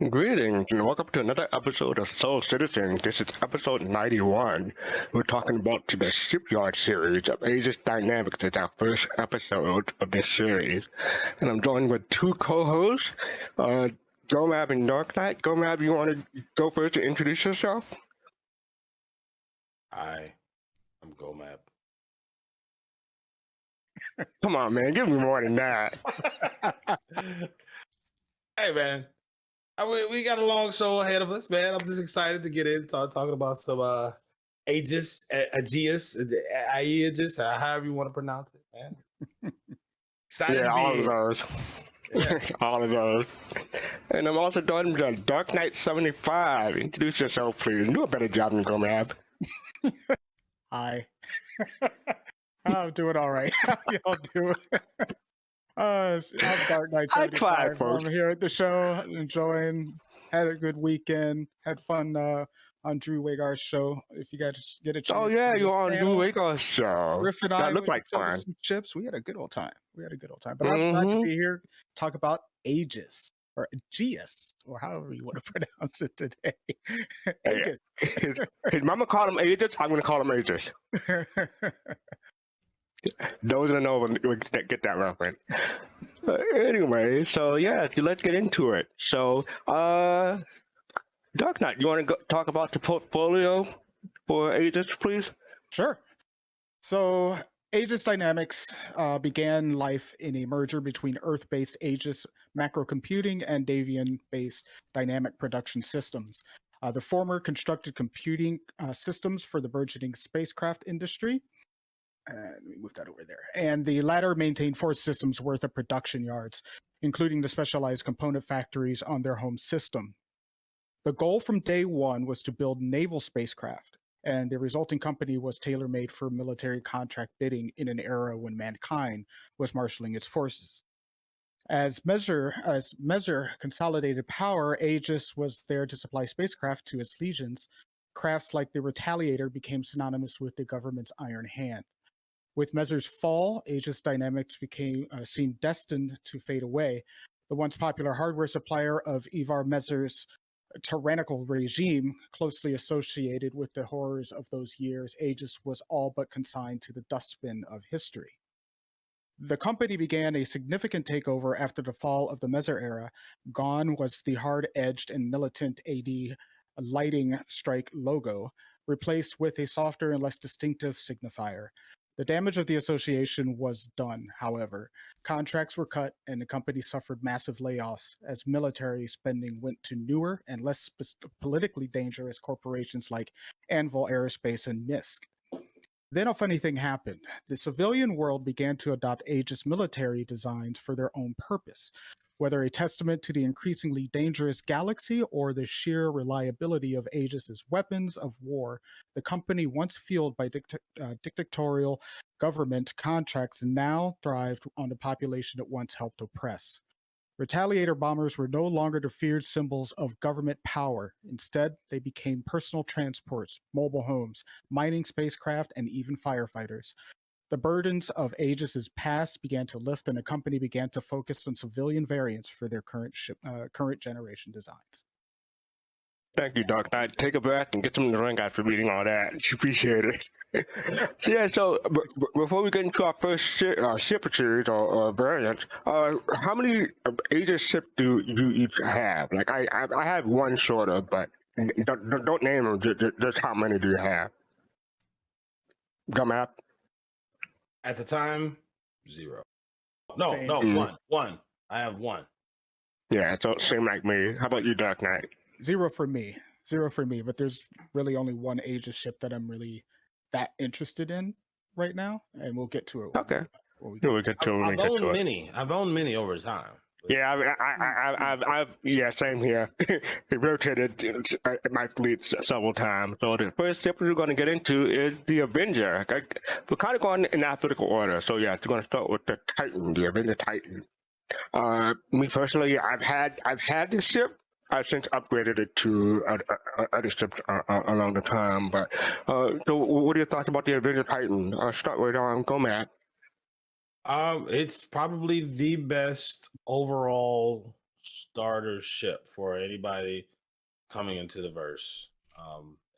Greetings and welcome to another episode of Soul Citizen. This is episode 91. We're talking about the Shipyard series of Aegis Dynamic. It's our first episode of this series. And I'm joined with two co-hosts, Gomab and Dark Knight. Gomab, you want to go first to introduce yourself? Hi, I'm Gomab. Come on, man. Give me more than that. Hey, man. We got a long show ahead of us, man. I'm just excited to get in, talking about some Aegis, however you want to pronounce it, man. Excited Yeah, to be all of here. those. Yeah. All of those. And I'm also joined by Dark Knight 75. Introduce yourself, please. Do a better job than Gomab. Hi. I'm doing all right. How y'all doing? I'm Dark Knight High five, 75. folks. I'm here at the show, enjoying, had a good weekend, had fun on Drew Wagar's show. If you guys get a chance. Oh, yeah, you're on Drew Wagar's show. Griff and I That looked like went to fun. some chips. We had a good old time. But I'm glad to be here, talk about Aegis, or Aegis, or however you want to pronounce it today. Aegis. His mama called him Aegis. I'm going to call him Aegis. Those that know will get that reference. Anyway, so yeah, let's get into it. So, Dark Knight, you want to talk about the portfolio for Aegis, please? Sure. So Aegis Dynamics began life in a merger between Earth-based Aegis macrocomputing and Davian-based dynamic production systems. The former constructed computing systems for the burgeoning spacecraft industry. Let me move that over there. And the latter maintained 4 systems worth of production yards, including the specialized component factories on their home system. The goal from day one was to build naval spacecraft, and the resulting company was tailor-made for military contract bidding in an era when mankind was marshaling its forces. As Measure consolidated power, Aegis was there to supply spacecraft to its legions. Crafts like the Retaliator became synonymous with the government's iron hand. With Mezzer's fall, Aegis Dynamics seemed destined to fade away. The once popular hardware supplier of Ivar Mezzer's tyrannical regime, closely associated with the horrors of those years, Aegis was all but consigned to the dustbin of history. The company began a significant takeover after the fall of the Mezzer era. Gone was the hard-edged and militant AD lighting strike logo, replaced with a softer and less distinctive signifier. The damage of the association was done, however. Contracts were cut and the company suffered massive layoffs as military spending went to newer and less politically dangerous corporations like Anvil Aerospace and NISC. Then a funny thing happened. The civilian world began to adopt Aegis military designs for their own purpose. Whether a testament to the increasingly dangerous galaxy or the sheer reliability of Aegis's weapons of war, the company, once fueled by dictatorial government contracts, now thrived on the population it once helped oppress. Retaliator bombers were no longer the feared symbols of government power. Instead, they became personal transports, mobile homes, mining spacecraft, and even firefighters. The burdens of Aegis's past began to lift, and the company began to focus on civilian variants for their current generation designs. Thank you, Dark Knight. Take a breath and get some drink after reading all that. Appreciate it. So before we get into our first ship series or variants, how many Aegis ships do you each have? Like I have one sort of, but don't name them. Just how many do you have? Gomab? At the time, 0. No, Same. one. I have 1. Yeah, so same like me. How about you, Dark Knight? 0 for me. 0 for me, but there's really only one Aegis ship that I'm really that interested in right now, and we'll get to it. Okay. I've owned many over time. Yeah, I've same here. It rotated my fleet several times. So the first ship we're going to get into is the Avenger. We're kind of going in alphabetical order. So yeah, we're going to start with the Titan, the Avenger Titan. Me personally, I've had this ship. I've since upgraded it to other ships along the time. But so, what are your thoughts about the Avenger Titan? I'll start with Gomab. It's probably the best overall starter ship for anybody coming into the verse.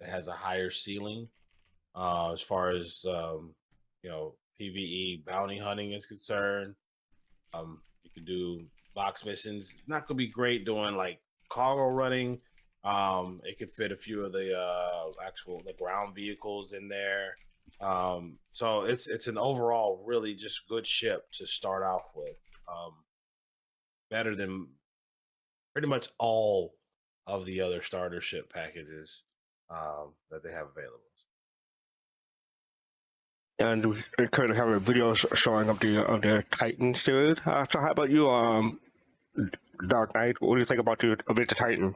It has a higher ceiling as far as PvE bounty hunting is concerned. You can do box missions. Not gonna be great doing like cargo running. It could fit a few of the ground vehicles in there. So it's an overall really just good ship to start off with. Better than pretty much all of the other starter ship packages that they have available. And we currently have a video showing of the Titan series. So how about you, Dark Knight? What do you think about the Avenger Titan?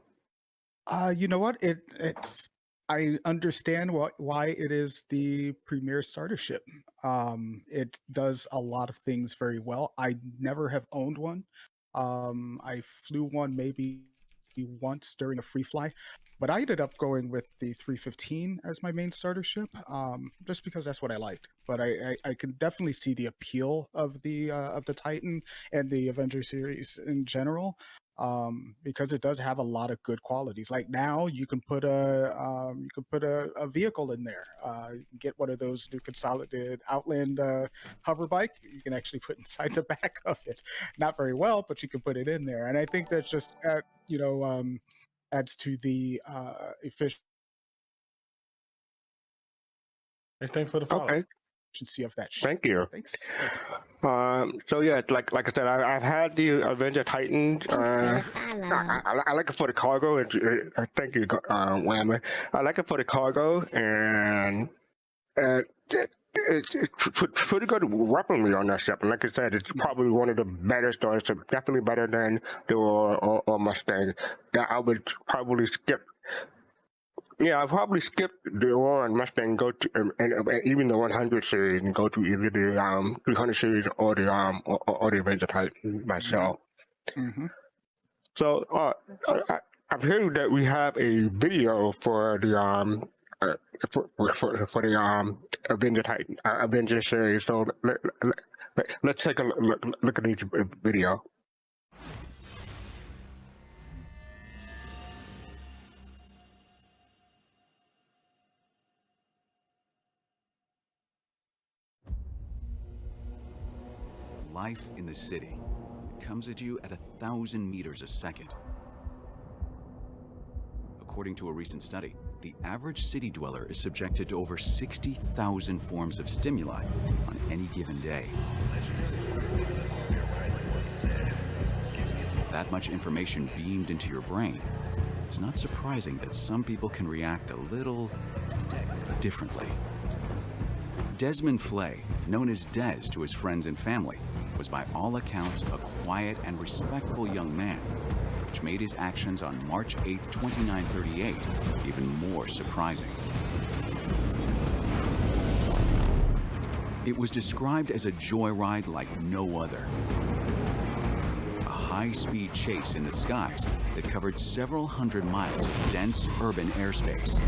You know what? It's I understand why it is the premier starter ship. It does a lot of things very well. I never have owned one. I flew one maybe once during a free fly, but I ended up going with the 315 as my main starter ship, just because that's what I liked. But I can definitely see the appeal of the Titan and the Avenger series in general, because it does have a lot of good qualities. Like now, you can put a vehicle in there. You can get one of those new consolidated Outland hover bike. You can actually put inside the back of it. Not very well, but you can put it in there. And I think that's just adds to the efficiency Thanks for the follow. Okay, of that ship. thank you. Thanks. So yeah, like I said, I've had the Avenger Titan. I like it for the cargo. Thank you, Whammy. I like it for the cargo, and it's pretty good weaponry on that ship. And like I said, it's probably one of the better starter ships. Definitely better than the or Mustang. Yeah, I would probably skip. Yeah, I'll probably skip the Aurora and Mustang, go to and even the 100 series, and go to either the 300 series or the Avenger Titan myself. Mm-hmm. So I've heard that we have a video for the for the Avenger Titan Avenger series. So let's take a look at each video. Life in the city comes at you at 1,000 meters a second. According to a recent study, the average city dweller is subjected to over 60,000 forms of stimuli on any given day. That much information beamed into your brain, it's not surprising that some people can react a little differently. Desmond Flay, known as Des to his friends and family, was by all accounts a quiet and respectful young man, which made his actions on March 8, 2938 even more surprising. It was described as a joyride like no other. A high-speed chase in the skies that covered several hundred miles of dense urban airspace.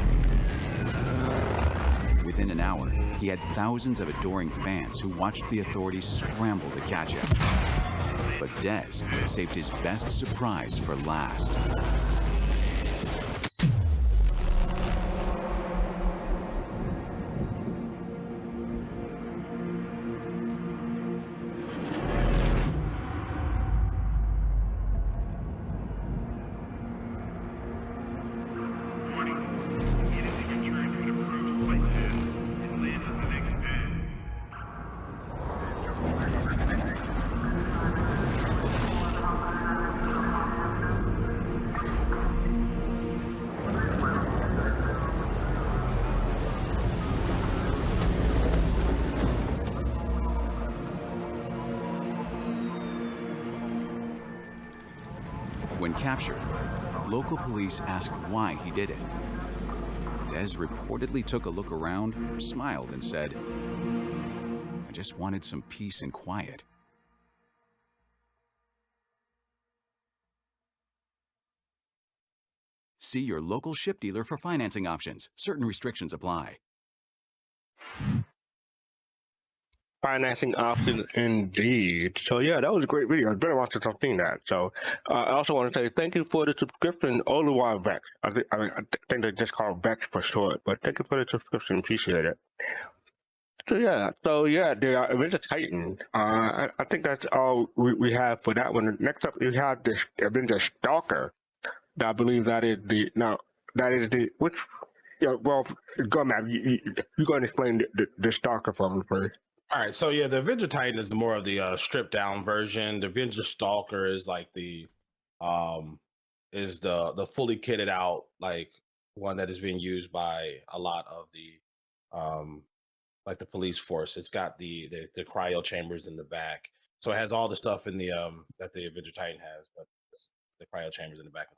Within an hour, he had thousands of adoring fans who watched the authorities scramble to catch him. But Des saved his best surprise for last. When captured, local police asked why he did it. Des reportedly took a look around, smiled, and said, "I just wanted some peace and quiet." See your local ship dealer for financing options. Certain restrictions apply. financing option indeed. So yeah, that was a great video. It's been a while since I've seen that. So I also want to say thank you for the subscription, Oluwa Vex. I think they just call it Vex for short, but thank you for the subscription. Appreciate it. So yeah, the Avenger Titan. I think that's all we have for that one. Next up, we have the Avenger Stalker. I believe that is the which. Yeah, well, go, man. You go and explain the Stalker for me, please. All right, so yeah, the Avenger Titan is more of the stripped down version. The Avenger Stalker is like the fully kitted out like one that is being used by a lot of the like the police force. It's got the cryo chambers in the back, so it has all the stuff in the that the Avenger Titan has, but the cryo chambers in the back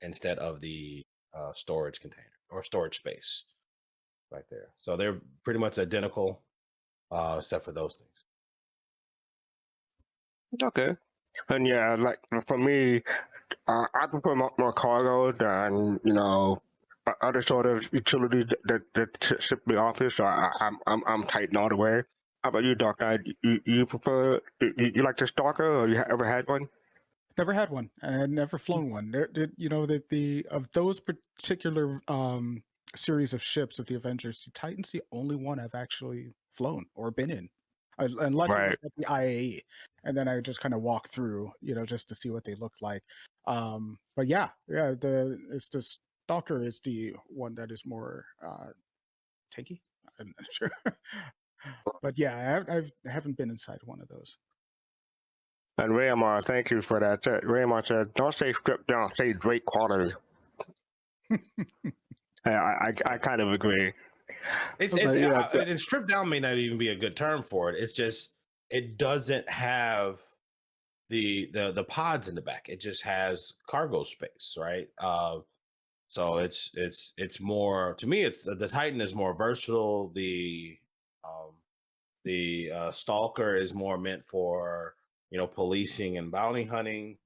instead of the storage container or storage space right there. So they're pretty much identical, except for those things. Okay. And yeah, like for me, I prefer more cargo than other sort of utilities that ship me office. So I'm Titan all the way. How about you, Doc? You prefer you like the Stalker, or you ever had one? Never had one, and I'd never flown one. The of those particular series of ships of the Avengers, the Titan's the only one I've actually flown or been in, unless it was at the IAE, and then I just kind of walk through, just to see what they look like. But yeah, it's the Stalker is the one that is more tanky. I'm not sure, but yeah, I haven't been inside one of those. And Raymar, thank you for that. Raymar said, "Don't say stripped down, say Drake quality." I kind of agree. And stripped down may not even be a good term for it. It's just it doesn't have the pods in the back. It just has cargo space, right? So it's more, to me. It's the Titan is more versatile. The Stalker is more meant for policing and bounty hunting,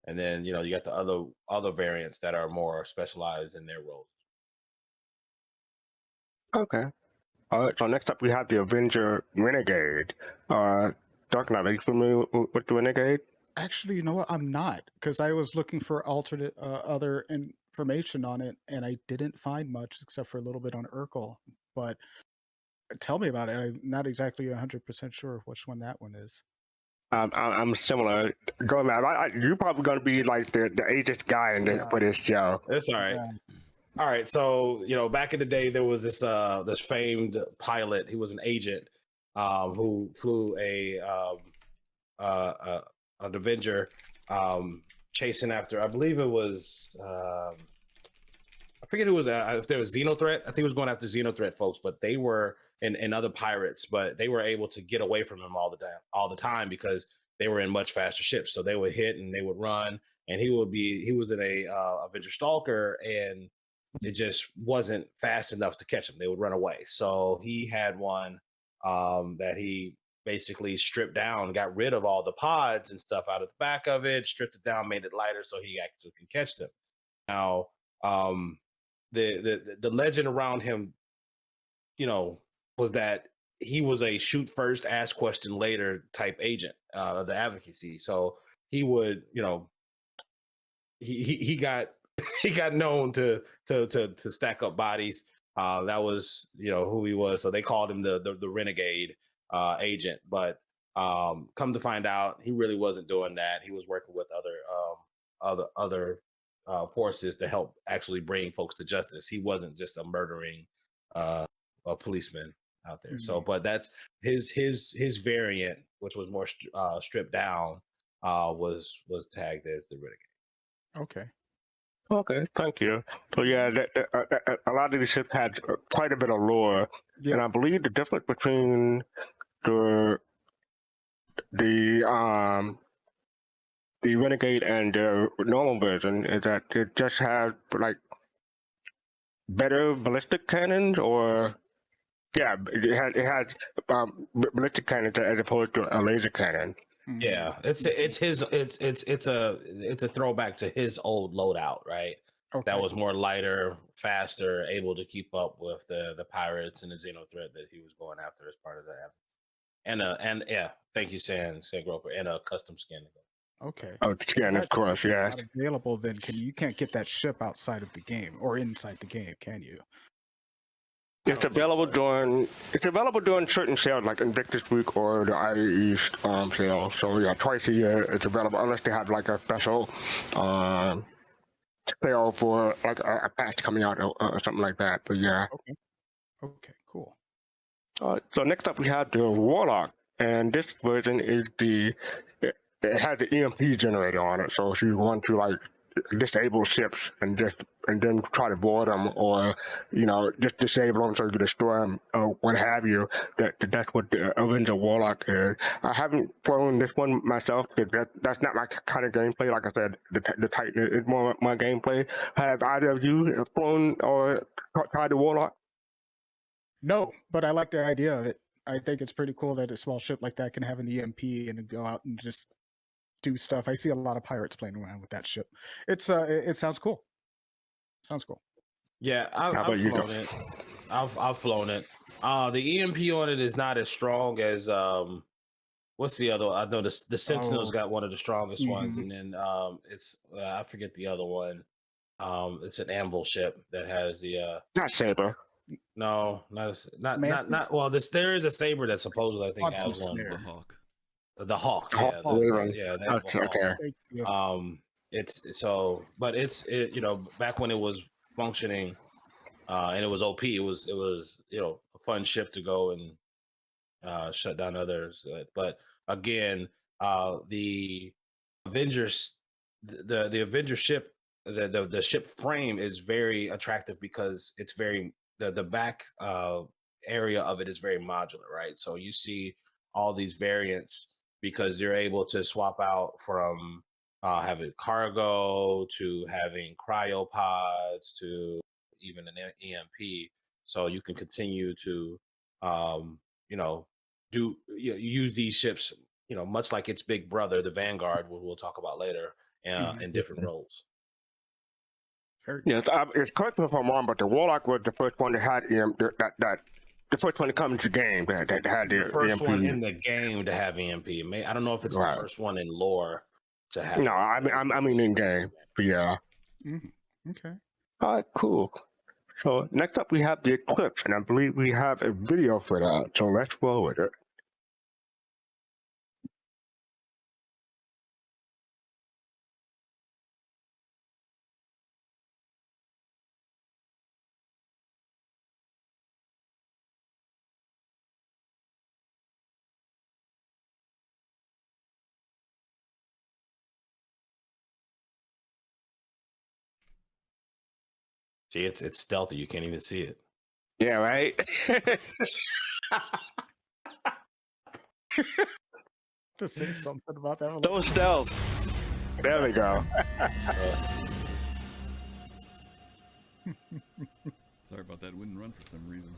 and then you got the other variants that are more specialized in their roles. Okay. All right. So next up we have the Avenger Renegade. Dark Knight, are you familiar with the Renegade? Actually, you know what? I'm not, because I was looking for alternate other information on it, and I didn't find much except for a little bit on Urkel. But tell me about it. I'm not exactly 100% sure which one that one is. I'm similar. Go, man. You're probably going to be like the Aegis guy for this show. That's all right. Yeah. All right. So back in the day, there was this famed pilot. He was an agent who flew an Avenger chasing after. I believe it was. I forget who was. If there was Xenothreat, I think he was going after Xenothreat folks, but they were and other pirates, but they were able to get away from him all the time because they were in much faster ships. So they would hit and they would run, and he was in a Avenger Stalker, and it just wasn't fast enough to catch them. They would run away. So he had one that he basically stripped down, got rid of all the pods and stuff out of the back of it, stripped it down, made it lighter so he actually can catch them. Now, the legend around him, was that he was a shoot first, ask question later type agent of the advocacy. So he would, he got known to stack up bodies. That was who he was. So they called him the Renegade agent. But come to find out, he really wasn't doing that. He was working with other forces to help actually bring folks to justice. He wasn't just a murdering a policeman out there. Mm-hmm. So, but that's his variant, which was more stripped down, was tagged as the Renegade. Okay, thank you. So yeah, a lot of these ships had quite a bit of lore, and I believe the difference between the Renegade and the normal version is that it just has like better ballistic cannons, or it has ballistic cannons as opposed to a laser cannon. Yeah, it's a throwback to his old loadout, right? Okay. that was more lighter, faster, able to keep up with the pirates and the Xeno threat that he was going after as part of the and yeah, thank you, San Groper, and a custom skin. Okay. Oh, skin, of course, yes. Not available then. You can't get that ship outside of the game or inside the game, can you? It's available during certain sales like Invictus Week or the IE sale. So yeah, twice a year it's available unless they have like a special sale for like a patch coming out or something like that. But yeah. Okay, cool. So next up we have the Warlock, and this version is it has the EMP generator on it. So if you want to like disable ships and then try to board them, or just disable them so you can destroy them or what have you, that's what the Avenger Warlock is. I haven't flown this one myself because that's not my kind of gameplay. Like I said, the Titan is more my gameplay. Have either of you flown or tried the Warlock? No, but I like the idea of it. I think it's pretty cool that a small ship like that can have an EMP and go out and just do stuff. I see a lot of pirates playing around with that ship. It sounds cool. Sounds cool. Yeah, I've flown it. I've flown it. The EMP on it is not as strong as what's the other? I know the Sentinel's got one of the strongest ones, and then it's I forget the other one. It's an Anvil ship that has the not Saber. No, not. Well, there is a Saber that supposedly I think has one. The Hawk. The Hawk. Yeah, Okay. It's so, but it back when it was functioning, and it was OP. It was a fun ship to go and shut down others. But again, the Avengers, the Avenger ship, the ship frame is very attractive because it's very the back area of it is very modular, right? So you see all these variants because you're able to swap out from having cargo to having cryopods to even an EMP, so you can continue to use these ships, much like its big brother, the Vanguard, we'll talk about later, in different roles. Yes, it's correct me if I'm wrong, but the Warlock was the first one that had the first one to come into the game that had the first EMP. one in the game to have EMP. I don't know if it's the first one in lore to have. No, I mean in game. But yeah. Mm-hmm. Okay. All right, cool. So next up we have the Eclipse, and I believe we have a video for that. So let's roll with it. See, it's stealthy. You can't even see it. Yeah, right. To say something about that. So stealth. There we go. Sorry about that. Wouldn't run for some reason.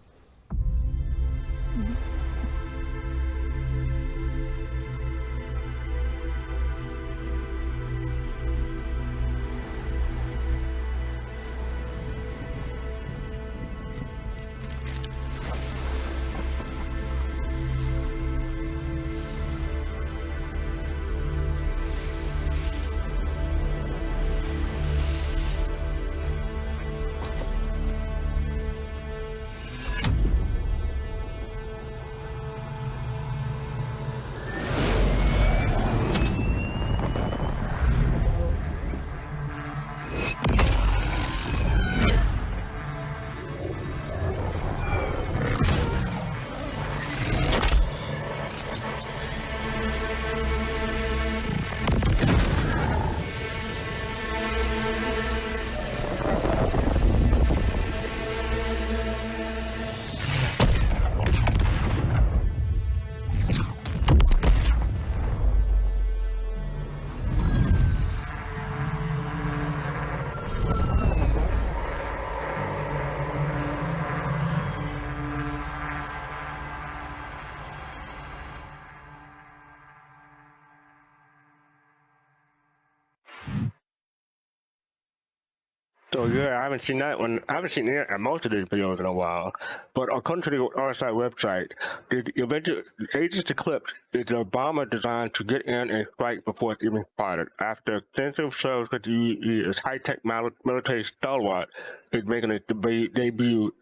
So yeah, I haven't seen that one. I haven't seen most of these videos in a while. But according to the RSI website, the Avenger Aegis Eclipse is a bomber designed to get in and strike before it's even spotted. After extensive service with its high-tech military stalwart is making its debut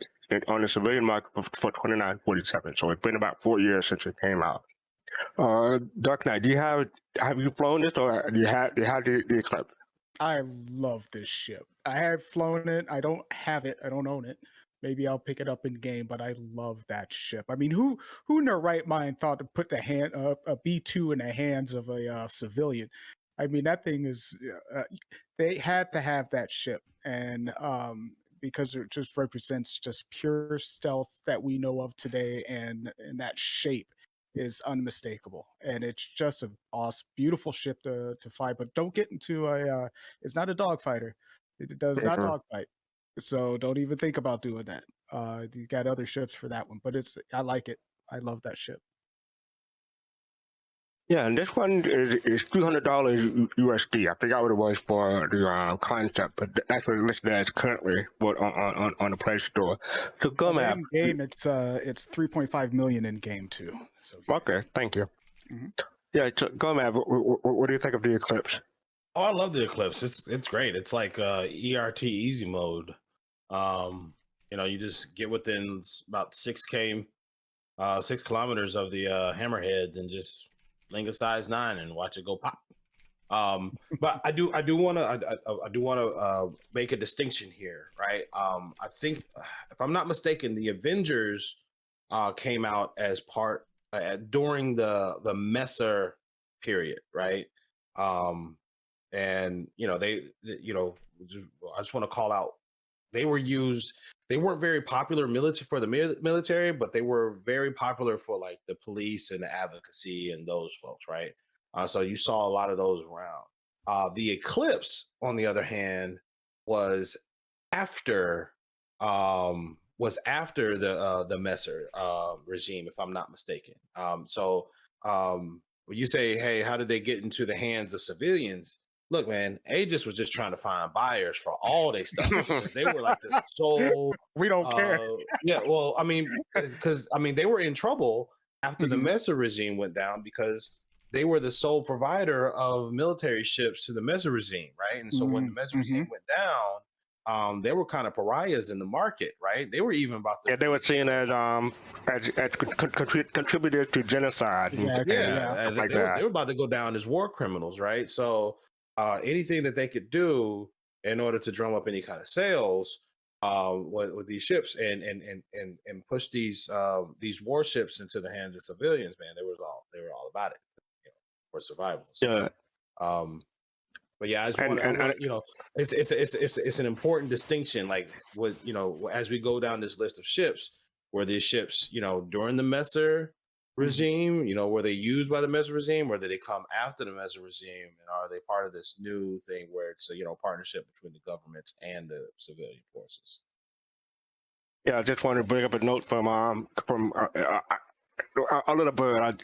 on the civilian market for 2947. So it's been about 4 years since it came out. Dark Knight, have you flown this, or do you have the Eclipse? I love this ship. I have flown it. I don't have it. I don't own it. Maybe I'll pick it up in game, but I love that ship. I mean, who in their right mind thought to put a B2 in the hands of a civilian? I mean, that thing is. They had to have that ship, and because it just represents just pure stealth that we know of today, and that shape is unmistakable, and it's just an awesome, beautiful ship to fly. But don't get into a. It's not a dogfighter. It does not dogfight, so don't even think about doing that. You got other ships for that one, but I like it. I love that ship. Yeah, and this one is $300 USD. I forgot what it was for the concept, but that's what it's listed as currently, but on the Play Store. So Gomab, In game, it's 3.5 million in game too. So okay, thank you. Mhm. Yeah, so Gomab, what do you think of the Eclipse? Oh, I love the Eclipse. It's great. It's like ERT easy mode. You just get within about 6 kilometers of the hammerhead and just link a size 9 and watch it go pop. But I do want to make a distinction here, right? I think, if I'm not mistaken, the Avengers came out as part during the Messer period, right? And I just want to call out, they weren't very popular for the military, but they were very popular for like the police and the advocacy and those folks, right? So you saw a lot of those around. The Eclipse, on the other hand, was after the Messer regime, if I'm not mistaken. When you say, hey, how did they get into the hands of civilians? Look, man, Aegis was just trying to find buyers for all their stuff. They were like the sole. We don't care. Yeah, well, I mean, because they were in trouble after the Mhm. Messer regime went down, because they were the sole provider of military ships to the Messer regime, right? And so when the Messer regime went down, they were kind of pariahs in the market, right? They were even about to. Yeah, they were seen as contributors to genocide. Exactly. They were about to go down as war criminals, right? So anything that they could do in order to drum up any kind of sales with these ships and push these warships into the hands of civilians, man, they were all about it, for survival. So, Yeah. But yeah, I just want it's an important distinction. Like, as we go down this list of ships, where these ships, during the Messer regime, were they used by the Messer regime, or did they come after the Messer regime, and are they part of this new thing where it's a partnership between the governments and the civilian forces? Yeah, I just wanted to bring up a note from a little bird.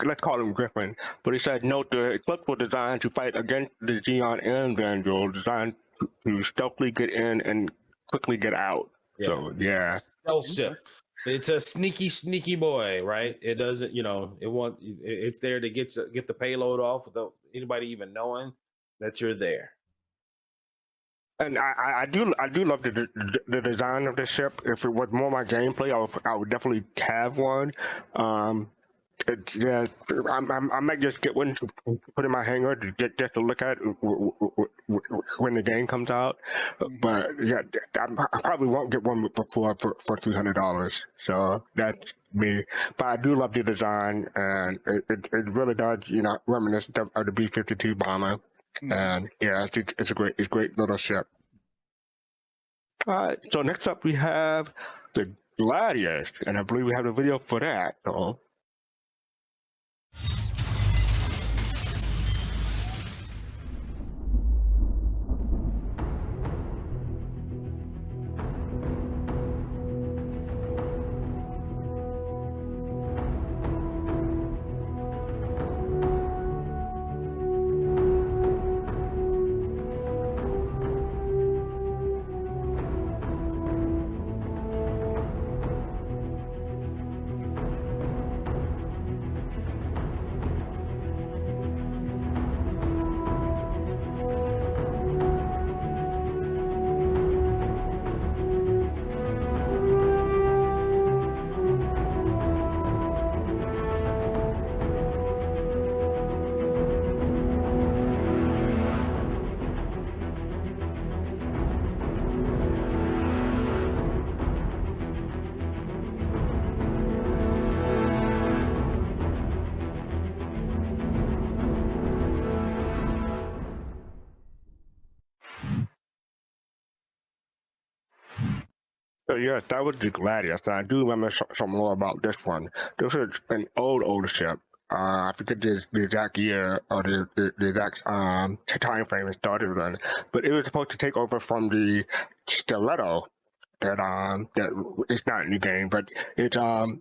Let's call him Griffin. But he said, note, the Eclipse was designed to fight against the Xeon and Vanguard, designed to stealthily get in and quickly get out. Yeah. So yeah, Stealth ship. It's a sneaky boy, right? It doesn't, it's there to get the payload off without anybody even knowing that you're there. and I do love the design of this ship. If it was more my gameplay, I would definitely have one. I might just get one to put in my hangar to just to look at when the game comes out. But yeah, I probably won't get one before for $300. So that's me. But I do love the design, and it really does reminisce of the B-52 bomber. And yeah, it's a great little ship. All right. So next up we have the Gladius, and I believe we have a video for that. So. So yes, that was the Gladius. And I do remember some more about this one. This is an old ship. I forget the exact year or the exact time frame it started on, but it was supposed to take over from the Stiletto that it's not in the game, but it was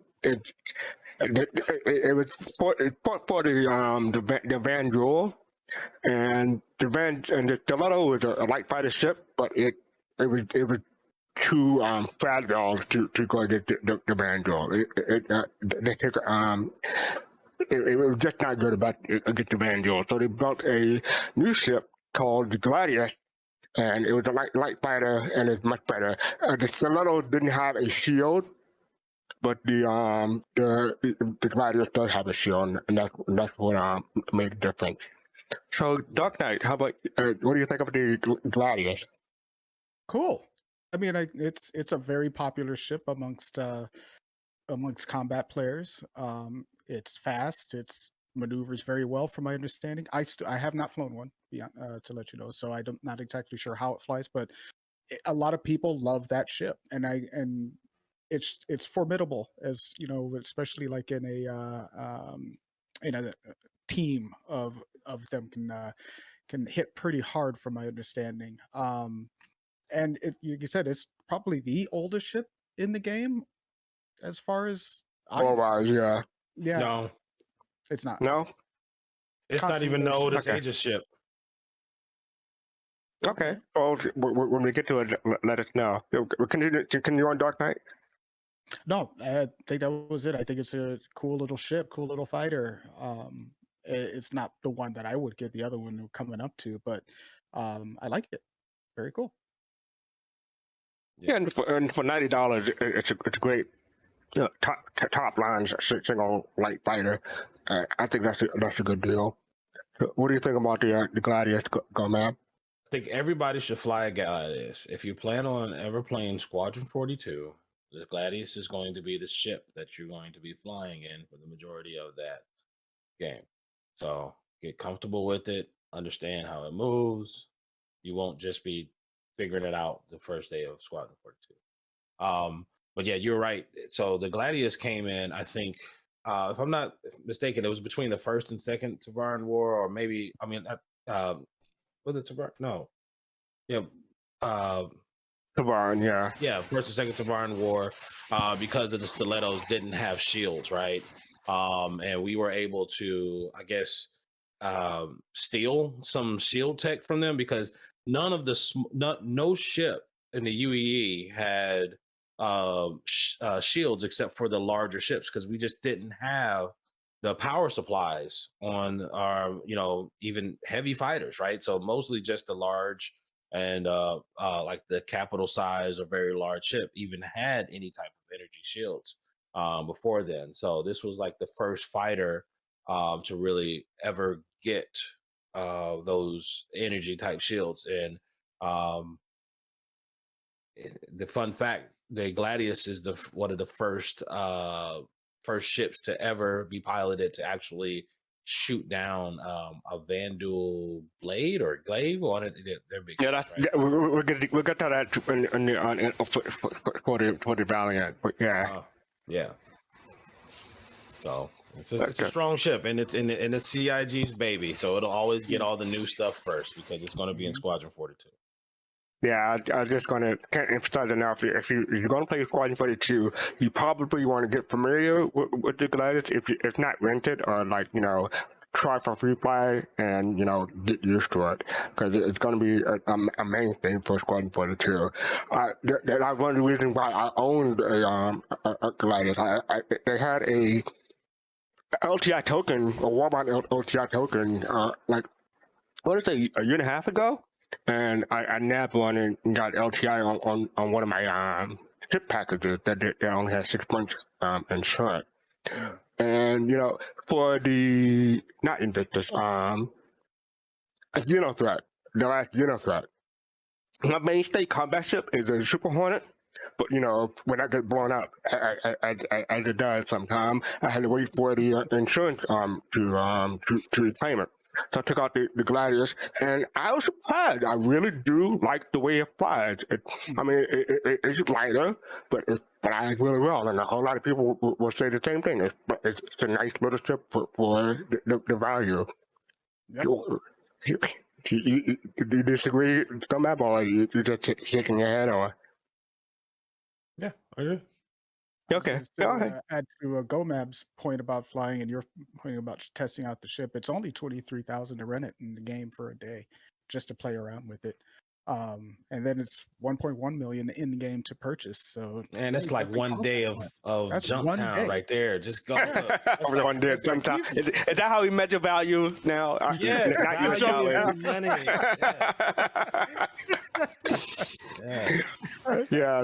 for the Vanguard, and the Stiletto was a light fighter ship, but it was too fragile to go against the Vanguard. They took it was just not good about against the Vanguard, so they built a new ship called the Gladius, and it was a light fighter, and it's much better. The Stiletto didn't have a shield, but the Gladius does have a shield, and that's what made the difference. So Dark Knight, how about what do you think of the Gladius? Cool. I mean, it's a very popular ship amongst combat players. It's fast. It's maneuvers very well, from my understanding. I have not flown one, to let you know, so I'm not exactly sure how it flies, but a lot of people love that ship, and it's formidable, as you know, especially like in a team of them can hit pretty hard, from my understanding. And you said it's probably the oldest ship in the game, as far as Otherwise, yeah. yeah, No, it's not. No? it's not even the Constellation. oldest Okay. Aegis ship. Okay. Well, when we get to it, let us know. Continue on Dark Knight? No, I think that was it. I think it's a cool little ship, cool little fighter. It's not the one that I would get the other one coming up to, but I like it. Very cool. Yeah, and for $90, it's a great top line single light fighter. I think that's a good deal. What do you think about the Gladius, Gomab? I think everybody should fly a Gladius. If you plan on ever playing Squadron 42, the Gladius is going to be the ship that you're going to be flying in for the majority of that game. So get comfortable with it, understand how it moves. You won't just be figuring it out the first day of Squadron 42. But yeah, you're right. So the Gladius came in, I think, if I'm not mistaken, it was between the first and second Tavaran War, or maybe, I mean, was it Tavaran? No. Yeah. Tavaran, yeah. Yeah, first and second Tavaran War, because of the stilettos didn't have shields, right? And we were able to, I guess, steal some shield tech from them, because none of no ship in the UEE had shields except for the larger ships, because we just didn't have the power supplies on our, even heavy fighters, right? So mostly just the large and like the capital size or very large ship even had any type of energy shields before then. So this was like the first fighter to really ever get those energy type shields. And the fun fact, the Gladius is one of the first ships to ever be piloted to actually shoot down a Vandal blade or glaive on it. They're big. Yeah, ships, that's right? we'll get to that for the Valiant, but yeah. Yeah. So it's a strong ship, and it's CIG's baby, so it'll always get all the new stuff first, because it's going to be in Squadron 42. Yeah, I was just can't emphasize enough. If you're going to play Squadron 42, you probably want to get familiar with the Gladius. If not rented, or try for free play and get used to it, because it's going to be a main thing for Squadron 42. That's one of the reasons why I owned a Gladius. They had a LTI token, a Warbond LTI token, what is it, a year and a half ago? And I nabbed one and got LTI on one of my chip packages that they only had 6 months insurance. And for the not Invictus, Xenothreat, the last Xenothreat, my mainstay combat ship is a Super Hornet. But when I get blown up, as it does sometimes, I had to wait for the insurance to reclaim it. So I took out the Gladius, and I was surprised. I really do like the way it flies. I mean, it's lighter, but it flies really well, and a whole lot of people will say the same thing. It's a nice little ship for the value. Yeah. Do you disagree, Gomab, or you just shaking your head, or? Yeah, I agree. Okay, To go ahead. add to Gomab's point about flying and your point about testing out the ship, it's only 23,000 to rent it in the game for a day, just to play around with it. And then it's 1.1 million in game to purchase. So Man, that's like one day of That's Jump one Town day. right there. Just go. Yeah. Look, that's like- One did that's like sometime. easy. Is that how we measure value now? Yes, Not US value is dollars. in money. Yeah. Yeah,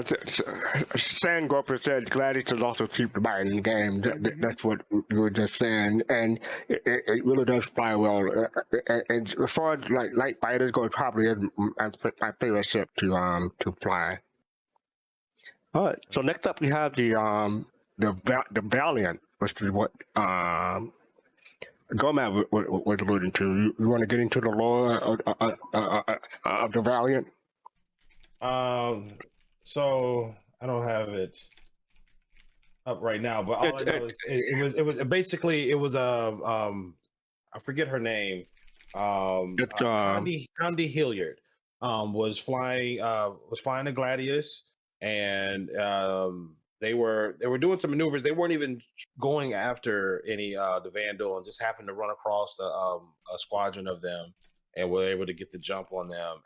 Sandgroper said Gladius is also cheap to buy in the game. That's what you were just saying, and it really does fly well. And as far as like light fighters go, it probably is my favorite ship to fly. All right. So next up we have the Valiant, which is what Gomab was alluding to. You want to get into the lore of the Valiant? So I don't have it up right now, but all I know is it was basically it was I forget her name. Condi Hilliard was flying a Gladius, and they were doing some maneuvers. They weren't even going after any the Vandal, and just happened to run across a squadron of them, and were able to get the jump on them.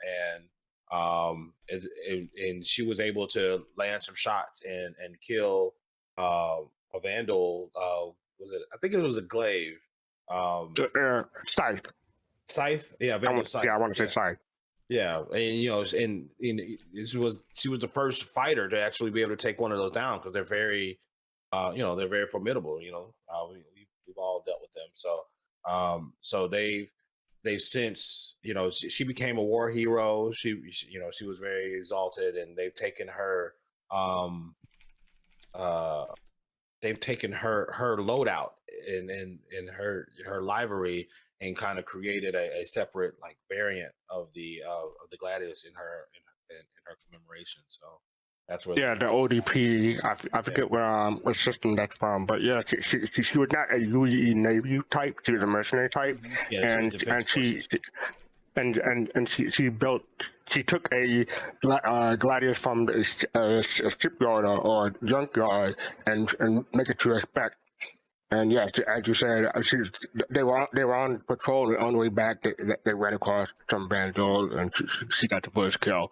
And she was able to land some shots and kill a Vandal. Was it? I think it was a glaive. Scythe. Scythe. Yeah, Vandal Scythe. Yeah, I want to say Scythe. Yeah, and she was the first fighter to actually be able to take one of those down, because they're very, they're very formidable. We've all dealt with them. So they've since, she became a war hero. She was very exalted, and they've taken her loadout in her livery, and kind of created a separate like variant of the Gladius in her commemoration. So that's where the ODP. I forget what system that's from, but yeah, she was not a UE Navy type. She was a mercenary type, and she took a Gladius from a shipyard or junkyard and make it to a spec. And yeah, as you said, they were on patrol, and on the way back they ran across some Vandal, and she got the first kill.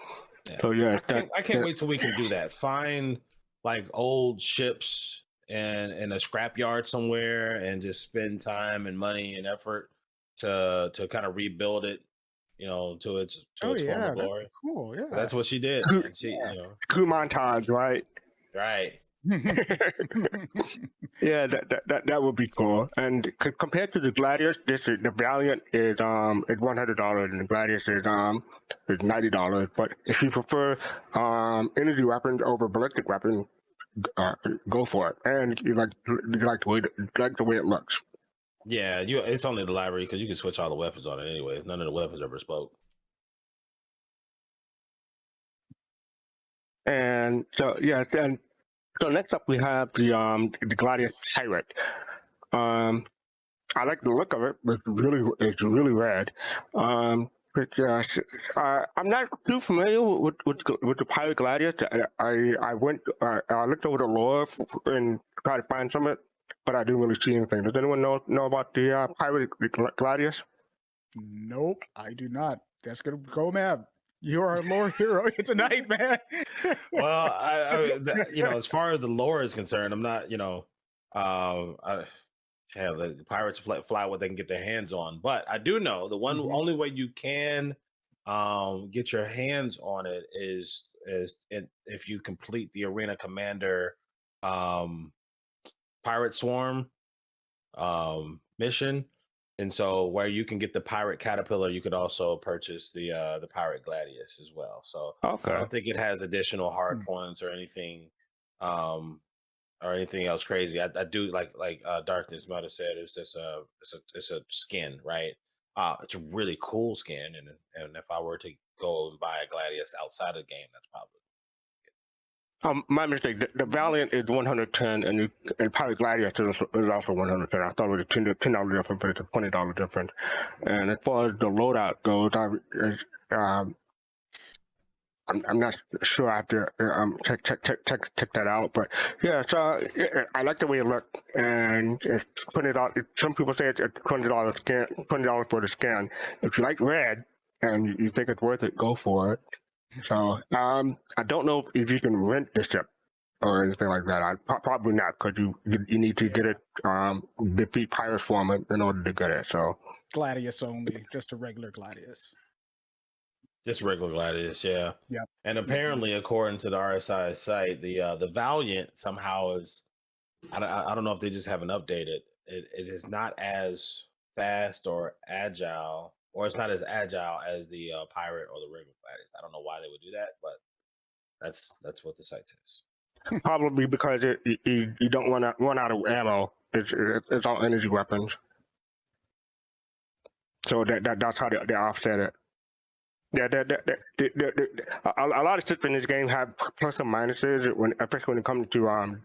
Yeah. So yeah, I can't wait till we can do that. Find like old ships in a scrapyard somewhere, and just spend time and money and effort to kind of rebuild it, to its former glory. Cool, yeah. That's what she did. And she, coup montage, right? Right. Yeah, that would be cool. And compared to the Gladius, the Valiant is $100, and the Gladius is $90. But if you prefer energy weapons over ballistic weapons, go for it. And you like the way it looks. Yeah, it's only the library, because you can switch all the weapons on it anyways. None of the weapons are bespoke. And so yeah, and so next up we have the Gladius Pirate. I like the look of it, but it's really rad. But yeah, I'm not too familiar with the Pirate Gladius. I looked over the lore and tried to find some of it, but I didn't really see anything. Does anyone know about the Pirate Gladius? Nope, I do not. That's gonna go, man. You are a lore hero tonight, man. Well, as far as the lore is concerned, I'm not, the pirates fly what they can get their hands on. But I do know the only way you can get your hands on it is if you complete the Arena Commander Pirate Swarm mission. And so where you can get the Pirate Caterpillar, you could also purchase the Pirate Gladius as well. So okay. I don't think it has additional hard points or anything else crazy. I do like Darkness might have said, it's a skin, right? It's a really cool skin, and if I were to go and buy a Gladius outside of the game, that's probably My mistake. The Valiant is 110, and probably Gladius is also 110. I thought it was a $10 difference, but it's a $20 difference. And as far as the loadout goes, I'm not sure. I have to check that out. But yeah, so I like the way it looked, and it's $20. Some people say it's $20 scan, $20 for the scan. If you like red and you think it's worth it, go for it. So I don't know if you can rent the ship or anything like that. Probably not, because you need to get it defeat Pirates form in order to get it. So Gladius only, just a regular Gladius. just regular Gladius, yeah. Yeah. And apparently, according to the RSI site, the Valiant somehow is, I don't know if they just haven't updated. It is not as fast or agile, or it's not as agile as the Pirate or the regular Gladius. I don't know why they would do that, but that's what the site says. probably because you don't want to run out of ammo. It's all energy weapons. So that's how they offset it. Yeah, a lot of ships in this game have plus and minuses, especially when it comes to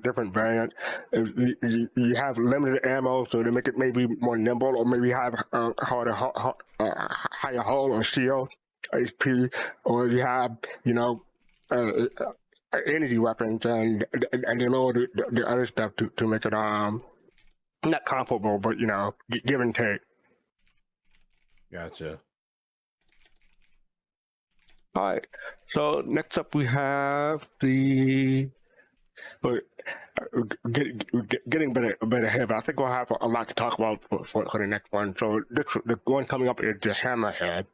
different variants. You have limited ammo, so they make it maybe more nimble, or maybe have higher hull or shield HP, or you have energy weapons, and they lower the other stuff to make it not comparable, but give and take. Gotcha. All right. So next up, we have getting a bit ahead, but I think we'll have a lot to talk about for the next one. So the one coming up is the Hammerhead.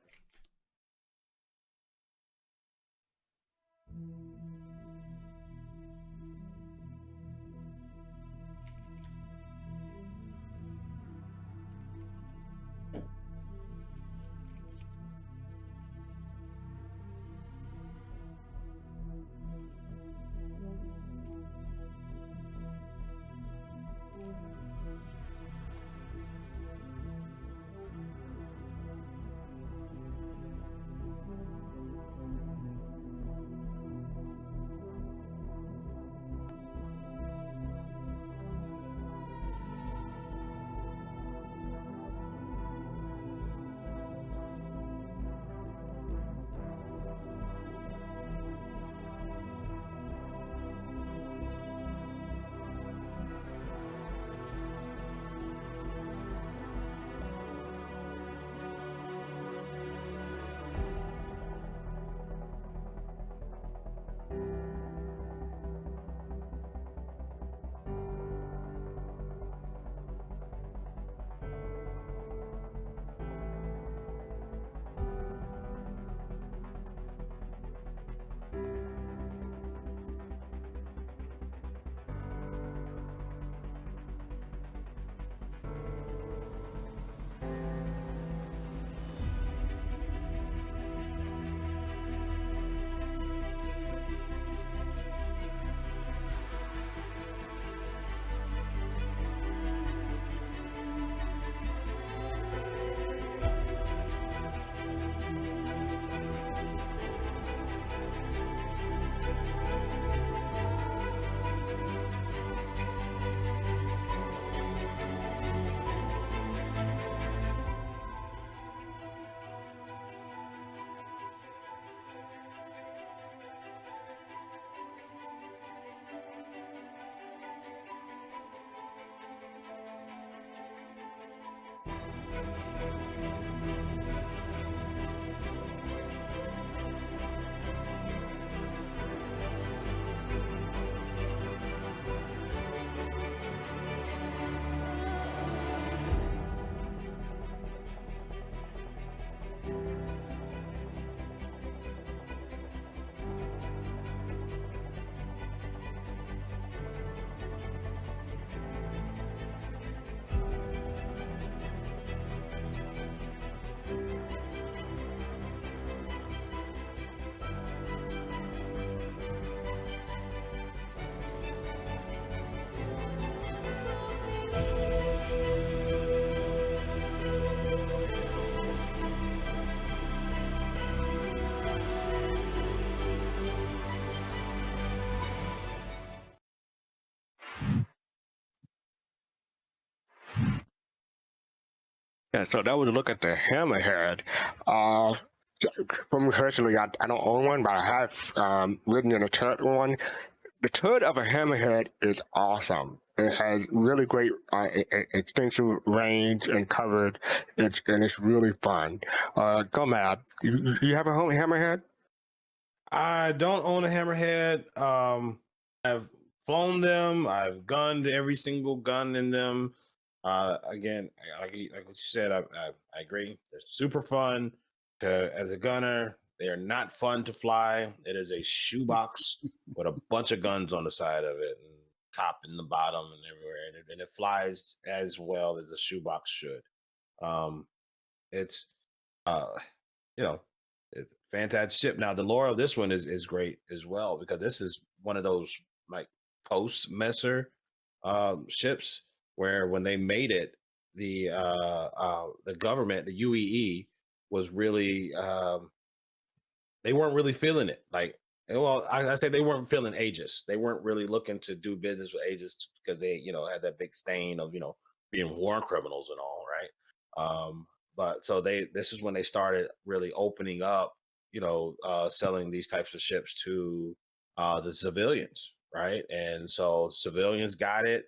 Yeah, so that was a look at the Hammerhead. Uh, for me personally, I don't own one, but I have ridden in a turret one. The turret of a Hammerhead is awesome. It has really great extensive range and coverage, and it's really fun. Gomab, you have a home Hammerhead? I don't own a hammerhead. I've flown them. I've gunned every single gun in them. Again, like what you said, I agree. They're super fun as a gunner. They are not fun to fly. It is a shoebox with a bunch of guns on the side of it, and top and the bottom and everywhere, and it flies as well as a shoebox should. Um, it's uh, you know, it's a fantastic ship. Now the lore of this one is great as well, because this is one of those like post Messer ships where when they made it, the government, the UEE, was really they weren't really feeling it. Like, well, I say they weren't feeling Aegis. They weren't really looking to do business with Aegis because they, had that big stain of, being war criminals and all, right? But so this is when they started really opening up, selling these types of ships to the civilians, right? And so civilians got it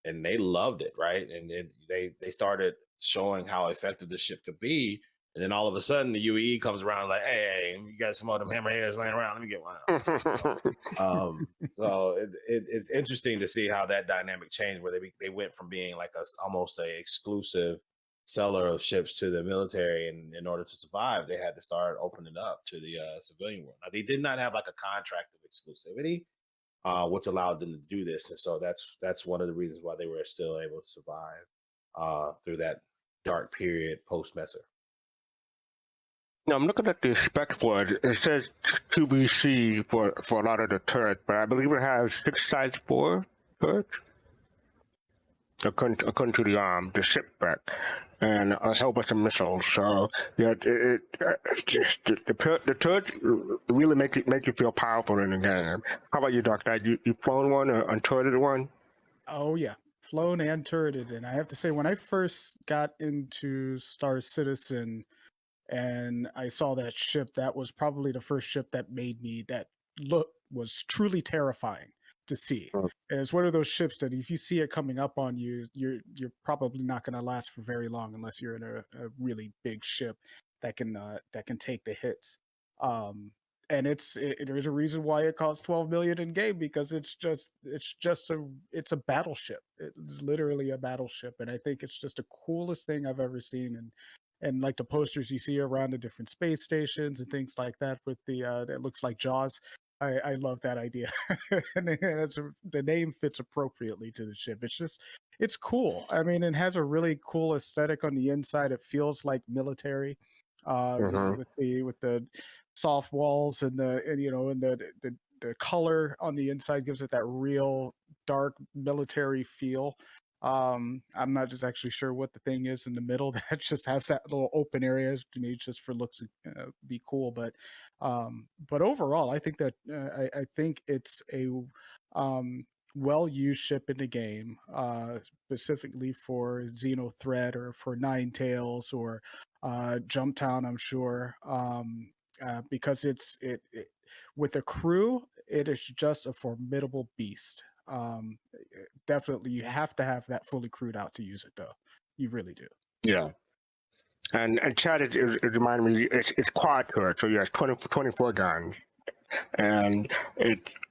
and they loved it, right? And they started showing how effective the ship could be. And then all of a sudden, the UE comes around like, hey, you got some of them hammerheads laying around. Let me get one. So it's interesting to see how that dynamic changed, where they went from being like almost a exclusive seller of ships to the military, and in order to survive, they had to start opening up to the civilian world. Now, they did not have like a contract of exclusivity, which allowed them to do this, and so that's one of the reasons why they were still able to survive through that dark period post Messer. Now I'm looking at the spec for it. It says 2BC for a lot of the turret, but I believe it has 6 size 4 turrets. According to the ship spec, and a whole bunch of missiles. So yeah, the turrets really make you feel powerful in the game. How about you, Doc? You flown one or unturreted one? Oh yeah, flown and turreted. And I have to say, when I first got into Star Citizen and I saw that ship, that was probably the first ship that made me was truly terrifying to see. And it's one of those ships that if you see it coming up on you, you're probably not going to last for very long unless you're in a really big ship that can take the hits. And there's a reason why it costs 12 million in game, because it's a battleship. It's literally a battleship, and I think it's just the coolest thing I've ever seen. And like the posters you see around the different space stations and things like that with the that looks like Jaws. I love that idea. And the name fits appropriately to the ship. It's cool. I mean, it has a really cool aesthetic on the inside. It feels like military, with the soft walls and the color on the inside gives it that real dark military feel. I'm not just actually sure what the thing is in the middle that just has that little open area, just for looks, be cool. But overall, I think that I think it's a well-used ship in the game, specifically for Xeno Threat or for Nine Tails or Jumptown, I'm sure, because it with a crew, it is just a formidable beast. Definitely, you have to have that fully crewed out to use it, though. You really do. Yeah. And Chad, it reminded me, it's quad turret, so yeah, it's 24 guns, and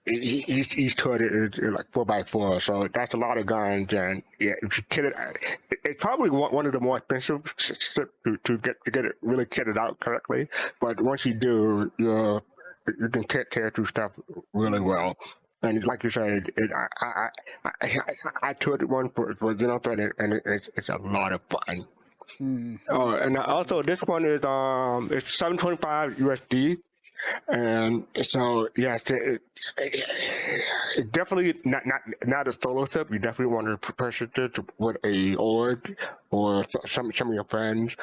each turret is like 4x4, so that's a lot of guns. And yeah, if you kit it, it's probably one of the more expensive to get it really kitted out correctly. But once you do, you can tear through stuff really well. And like you said, I toured one for Xenothreat, and it's a lot of fun. Oh, and also this one is it's 725 USD, and so yeah, it's definitely not a solo ship. You definitely want to purchase it with a org or some of your friends.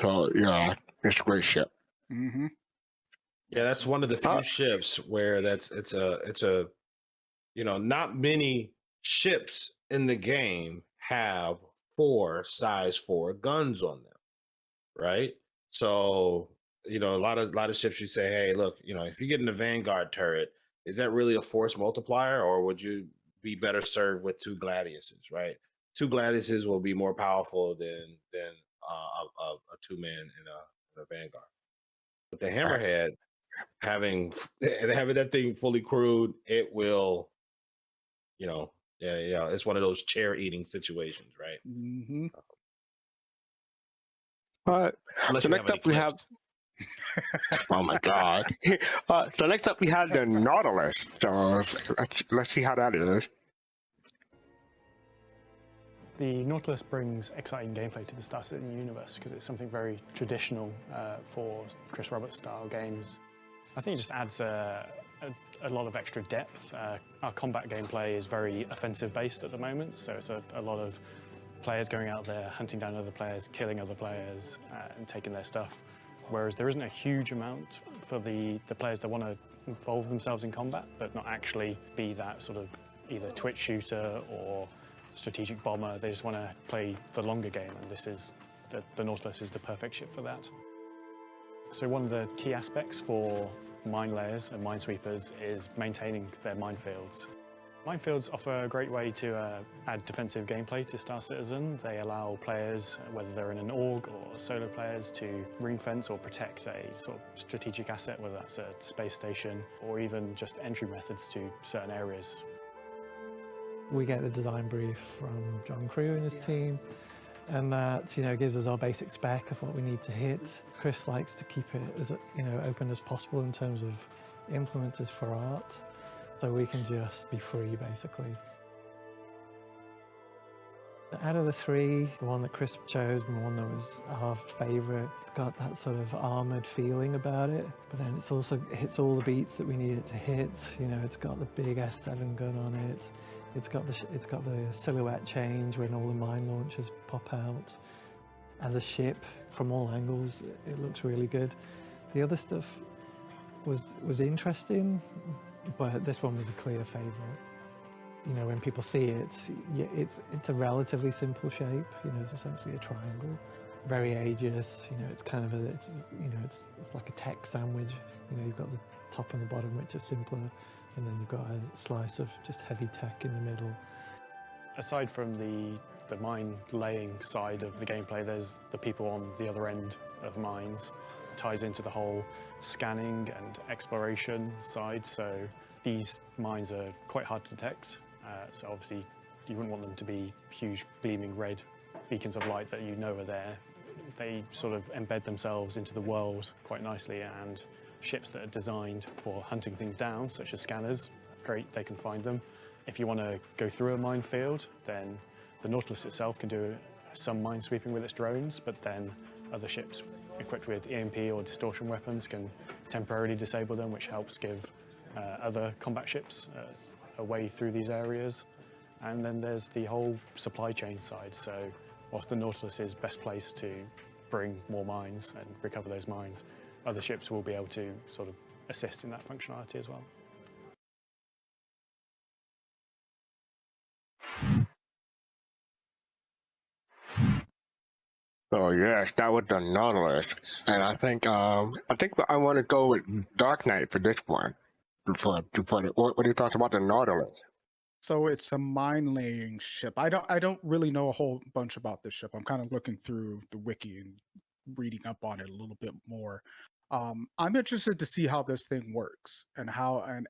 So yeah, it's a great ship. Mm-hmm. Yeah, that's one of the few ships where it's a not many ships in the game have 4 size 4 guns on them. right? So a lot of ships you say, hey, look, if you get in the Vanguard turret, is that really a force multiplier, or would you be better served with two Gladiuses, right? Two Gladiuses will be more powerful than a two-man in a Vanguard. But the Hammerhead, having that thing fully crewed, it will, it's one of those chair eating situations, right? Mm-hmm. Unless So you have next an up we have. Eclipse. Oh my God. So next up we have the Nautilus. So let's see how that is. The Nautilus brings exciting gameplay to the Star Citizen universe because it's something very traditional for Chris Roberts style games. I think it just adds a lot of extra depth. Our combat gameplay is very offensive based at the moment, so it's a lot of players going out there, hunting down other players, killing other players, and taking their stuff. Whereas there isn't a huge amount for the players that want to involve themselves in combat, but not actually be that sort of either twitch shooter or strategic bomber. They just want to play the longer game, and this is the Nautilus is the perfect ship for that. So one of the key aspects for mine layers and minesweepers is maintaining their minefields. Minefields offer a great way to add defensive gameplay to Star Citizen. They allow players, whether they're in an org or solo players, to ring fence or protect a sort of strategic asset, whether that's a space station or even just entry methods to certain areas. We get the design brief from John Crew and his team, and that gives us our basic spec of what we need to hit. Chris likes to keep it as open as possible in terms of implementers for art, so we can just be free basically. Out of the three, the one that Chris chose and the one that was our favourite, it's got that sort of armoured feeling about it, but then it's also hits all the beats that we need it to hit. It's got the big S7 gun on it. It's got the silhouette change when all the mine launchers pop out. As a ship, from all angles, it looks really good. The other stuff was interesting, but this one was a clear favourite. When people see it, it's a relatively simple shape. It's essentially a triangle, very Aegis. It's kind of it's like a tech sandwich. You've got the top and the bottom, which are simpler, and then you've got a slice of just heavy tech in the middle. Aside from the mine laying side of the gameplay, there's the people on the other end of mines. It ties into the whole scanning and exploration side. So these mines are quite hard to detect. So obviously you wouldn't want them to be huge gleaming red beacons of light that are there. They sort of embed themselves into the world quite nicely, and ships that are designed for hunting things down, such as scanners, great, they can find them. If you want to go through a minefield, then the Nautilus itself can do some minesweeping with its drones, but then other ships equipped with EMP or distortion weapons can temporarily disable them, which helps give other combat ships a way through these areas. And then there's the whole supply chain side. So whilst the Nautilus is best placed to bring more mines and recover those mines, other ships will be able to sort of assist in that functionality as well. So yes, that was the Nautilus, and I think I want to go with Dark Knight for this one. What do you thought about the Nautilus? So it's a mine laying ship. I don't really know a whole bunch about this ship. I'm kind of looking through the wiki and reading up on it a little bit more. I'm interested to see how this thing works and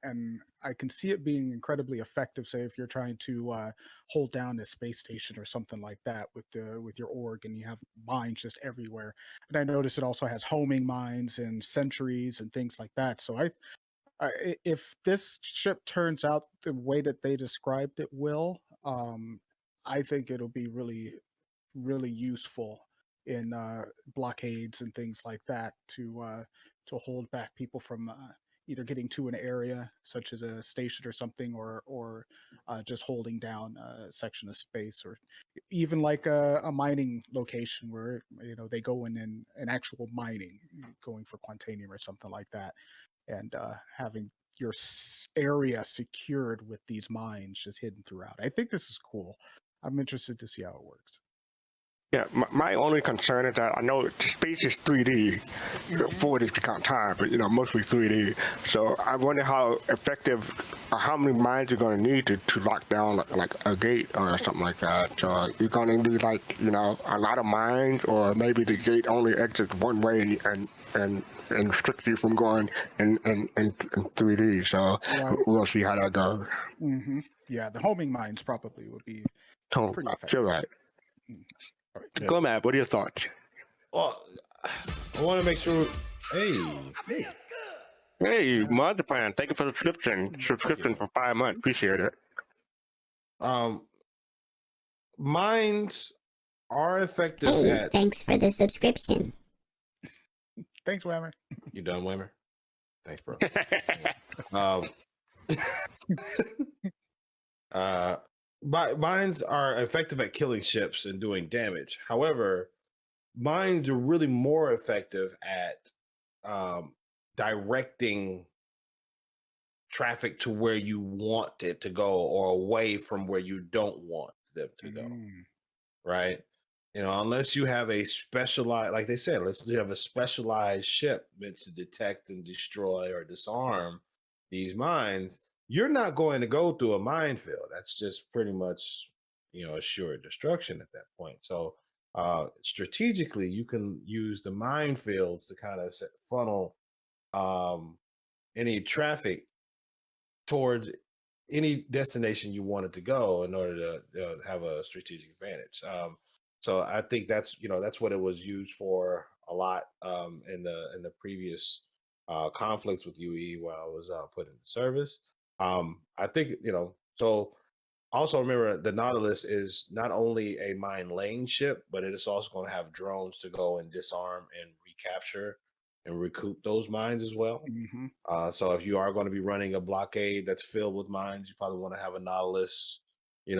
and I can see it being incredibly effective. Say if you're trying to hold down a space station or something like that with your org, and you have mines just everywhere. And I notice it also has homing mines and sentries and things like that. So if this ship turns out the way that they described it will, I think it'll be really, really useful in blockades and things like that to hold back people from either getting to an area such as a station or something, or just holding down a section of space, or even like a mining location where they go in an actual mining, going for quantanium or something like that, and having your area secured with these mines just hidden throughout. I think this is cool. I'm interested to see how it works. Yeah, my only concern is that I know space is 3D, 4D if you count time, but mostly 3D. So I wonder how effective, or how many mines you're going to need to lock down like a gate or something like that. So you're going to need a lot of mines, or maybe the gate only exits one way and restricts you from going in 3D. So Right. we'll see how that goes. Mm-hmm. Yeah, the homing mines probably would be So pretty effective. you're right. Yeah. Go, Matt. What are your thoughts? Well, I want to make sure. Hey. Hey, Motherpan, thank you for the subscription for 5 months. Appreciate it. Mines are effective Hey, at. thanks for the subscription. Thanks, Whammer. You done, Whammer? Thanks, bro. Mines are effective at killing ships and doing damage. However, mines are really more effective at directing traffic to where you want it to go, or away from where you don't want them to go. Right? Unless you have a specialized, like they said, unless you have a specialized ship meant to detect and destroy or disarm these mines, you're not going to go through a minefield. That's just pretty much, assured destruction at that point. So strategically, you can use the minefields to kind of funnel any traffic towards any destination you want it to go in order to have a strategic advantage. So I think that's what it was used for a lot in the previous conflicts with UE while I was put into service. I think so. Also remember, the Nautilus is not only a mine laying ship, but it is also going to have drones to go and disarm and recapture and recoup those mines as well. Mm-hmm. So if you are going to be running a blockade that's filled with mines, you probably want to have a Nautilus, in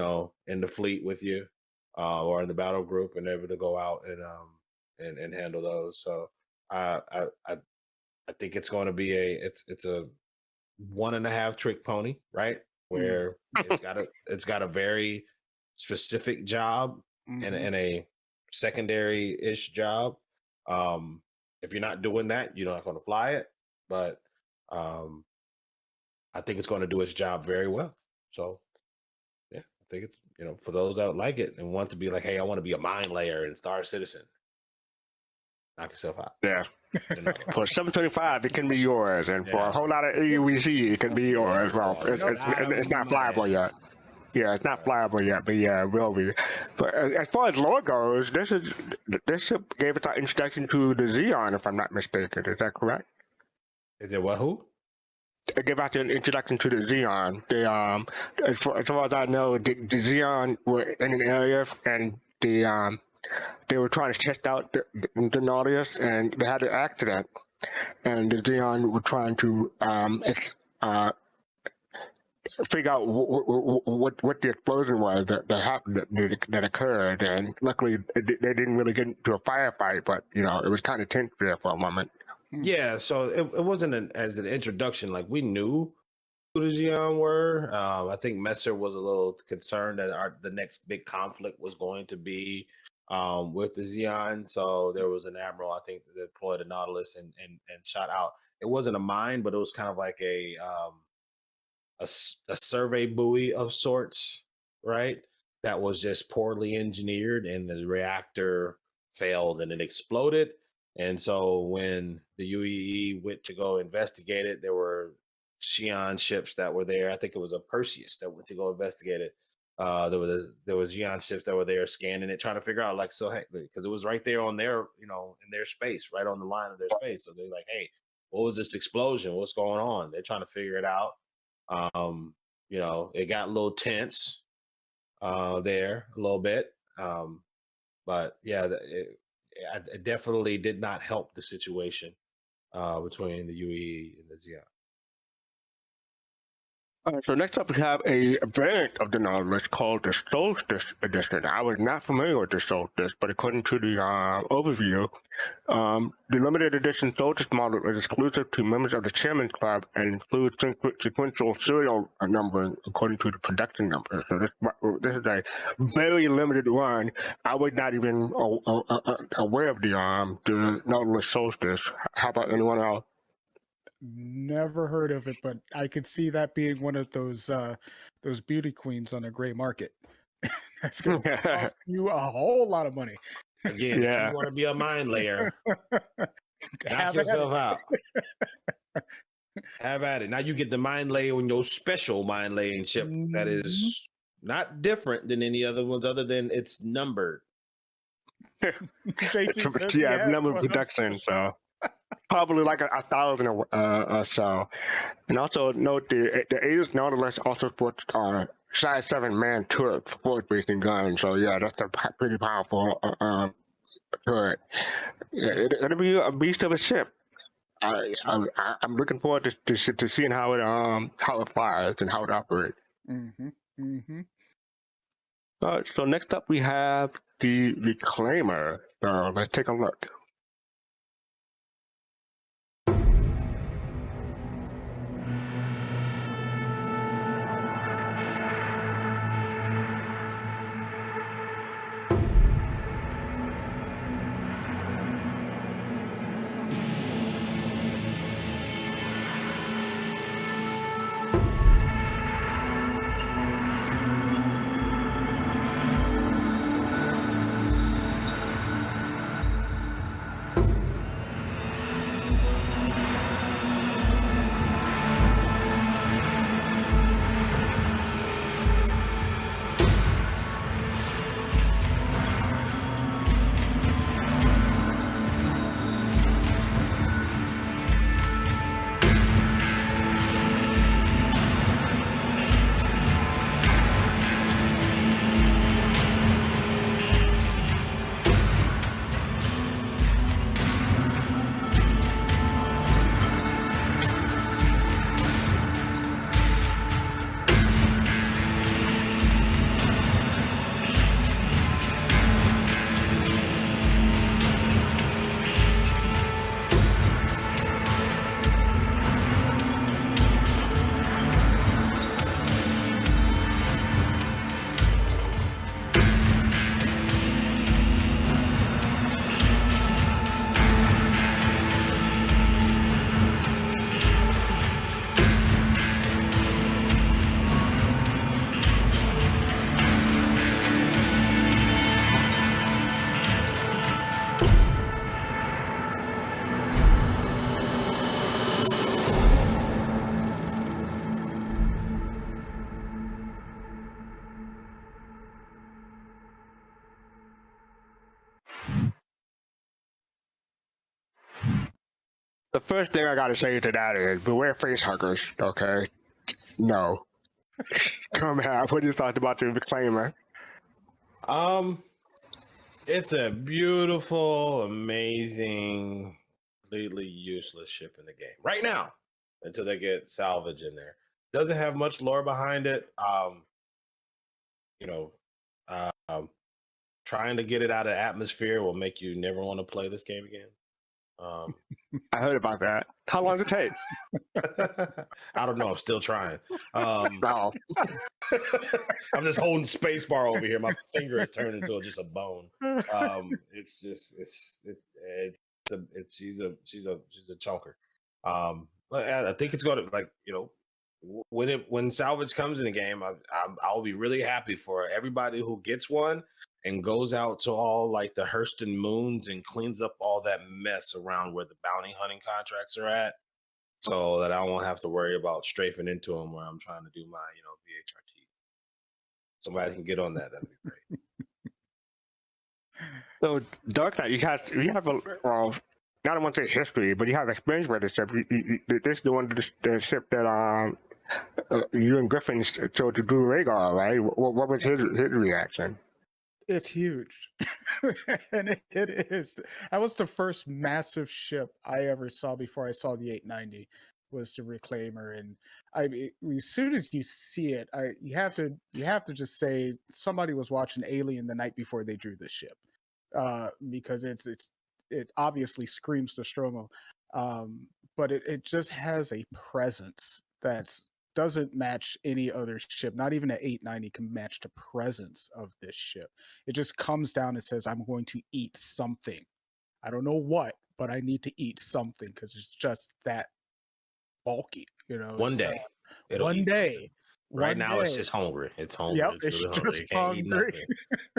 the fleet with you, or in the battle group, and able to go out and handle those. So I think it's going to be it's a 1.5 trick pony, right? Where it's got a very specific job and a secondary-ish job. If you're not doing that, you're not going to fly it. But I think it's going to do its job very well. So yeah, I think it's for those that like it and want to be like, hey, I want to be a mine layer in Star Citizen. Knock yourself out. Yeah. For 725, it can be yours, and for a whole lot of AUEC, it can be yours as well. It's not flyable yet. Yeah, it's not flyable yet, but yeah, it will be. But as far as lore goes, this gave us our introduction to the Xeon, if I'm not mistaken. Is that correct? Is it what? Who? It gave us an introduction to the Xeon. As far as I know, the Xeon were in an area, and they were trying to test out the Nautilus, and they had an accident. And the Xeon were trying to figure out what the explosion was that happened, that occurred. And luckily, they didn't really get into a firefight, but it was kind of tense there for a moment. Yeah, so it wasn't as an introduction. Like, we knew who the Xeon were. I think Messer was a little concerned that the next big conflict was going to be with the Xeon. So there was an admiral, I think, that deployed a Nautilus and shot out. It wasn't a mine, but it was kind of like a survey buoy of sorts, right? That was just poorly engineered, and the reactor failed and it exploded. And so when the UEE went to go investigate it, there were Xi'an ships that were there. I think it was a Perseus that went to go investigate it. There was Xi'an ships that were there scanning it, trying to figure out, like, so hey, because it was right there on their, in their space, right on the line of their space. So they're like, hey, what was this explosion? What's going on? They're trying to figure it out. It got a little tense there a little bit. But yeah, it definitely did not help the situation between the UE and the Xeon. So next up, we have a variant of the Nautilus called the Solstice Edition. I was not familiar with the Solstice, but according to the overview, the limited edition Solstice model is exclusive to members of the Chairman's Club and includes sequential serial numbering according to the production number. So this is a very limited run. I was not even aware of the Nautilus Solstice. How about anyone else? Never heard of it, but I could see that being one of those beauty queens on a gray market. That's going to cost you a whole lot of money. Again, if you want to be a mind layer, knock yourself out. Have at it. Now you get the mind layer on your special mind laying ship that is not different than any other ones, other than it's numbered. Yeah, number production, so probably like 1,000 or so. And also note the Aegis Nautilus also sports size 7 man turret forward facing gun. So yeah, that's a pretty powerful turret. Yeah, it'll be a beast of a ship. I'm looking forward to seeing how it flies and how it operates. So next up we have the Reclaimer. So let's take a look. The first thing I gotta say to that is beware face huggers, okay? No. GomabATL, what do you thought about the Reclaimer? It's a beautiful, amazing, completely useless ship in the game right now until they get salvage in there. Doesn't have much lore behind it. Trying to get it out of atmosphere will make you never want to play this game again. I heard about that. How long does it take? I don't know. I'm still trying. No. I'm just holding space bar over here. My finger is turned into just a bone. She's a chunker. I think it's going to when salvage comes in the game, I'll be really happy for everybody who gets one and goes out to all like the Hurston moons and cleans up all that mess around where the bounty hunting contracts are at, so that I won't have to worry about strafing into them where I'm trying to do my VHRT. Somebody can get on that. That'd be great. So Dark Knight, you have a I don't want to say history, but you have experience with this ship. This is the ship that you and Griffin showed to Drew Rhaegar, right? What was his reaction? It's huge. And it is. That was the first massive ship I ever saw before I saw the 890. was the Reclaimer, and I mean, as soon as you see it, you have to just say somebody was watching Alien the night before they drew this ship, because it obviously screams Nostromo, but it just has a presence that's doesn't match any other ship. Not even an 890 can match the presence of this ship. It just comes down and says, I'm going to eat something. I don't know what, but I need to eat something because it's just that bulky. One day. One day. Right now, it's just hungry. It's hungry. Yep, it's really hungry. just It can't eat hungry. nothing.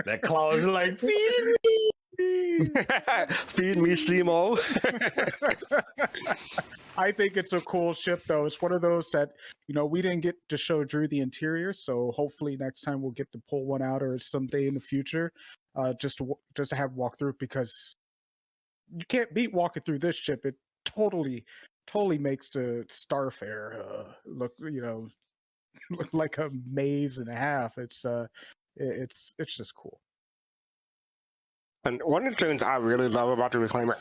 That claw is like, feed me. Feed me, Simo. I think it's a cool ship, though. It's one of those that, we didn't get to show Drew the interior, so hopefully next time we'll get to pull one out or someday in the future, just to have walk through, because you can't beat walking through this ship. It totally makes the Starfare look like a maze and a half. It's just cool. And one of the things I really love about the Reclaimer,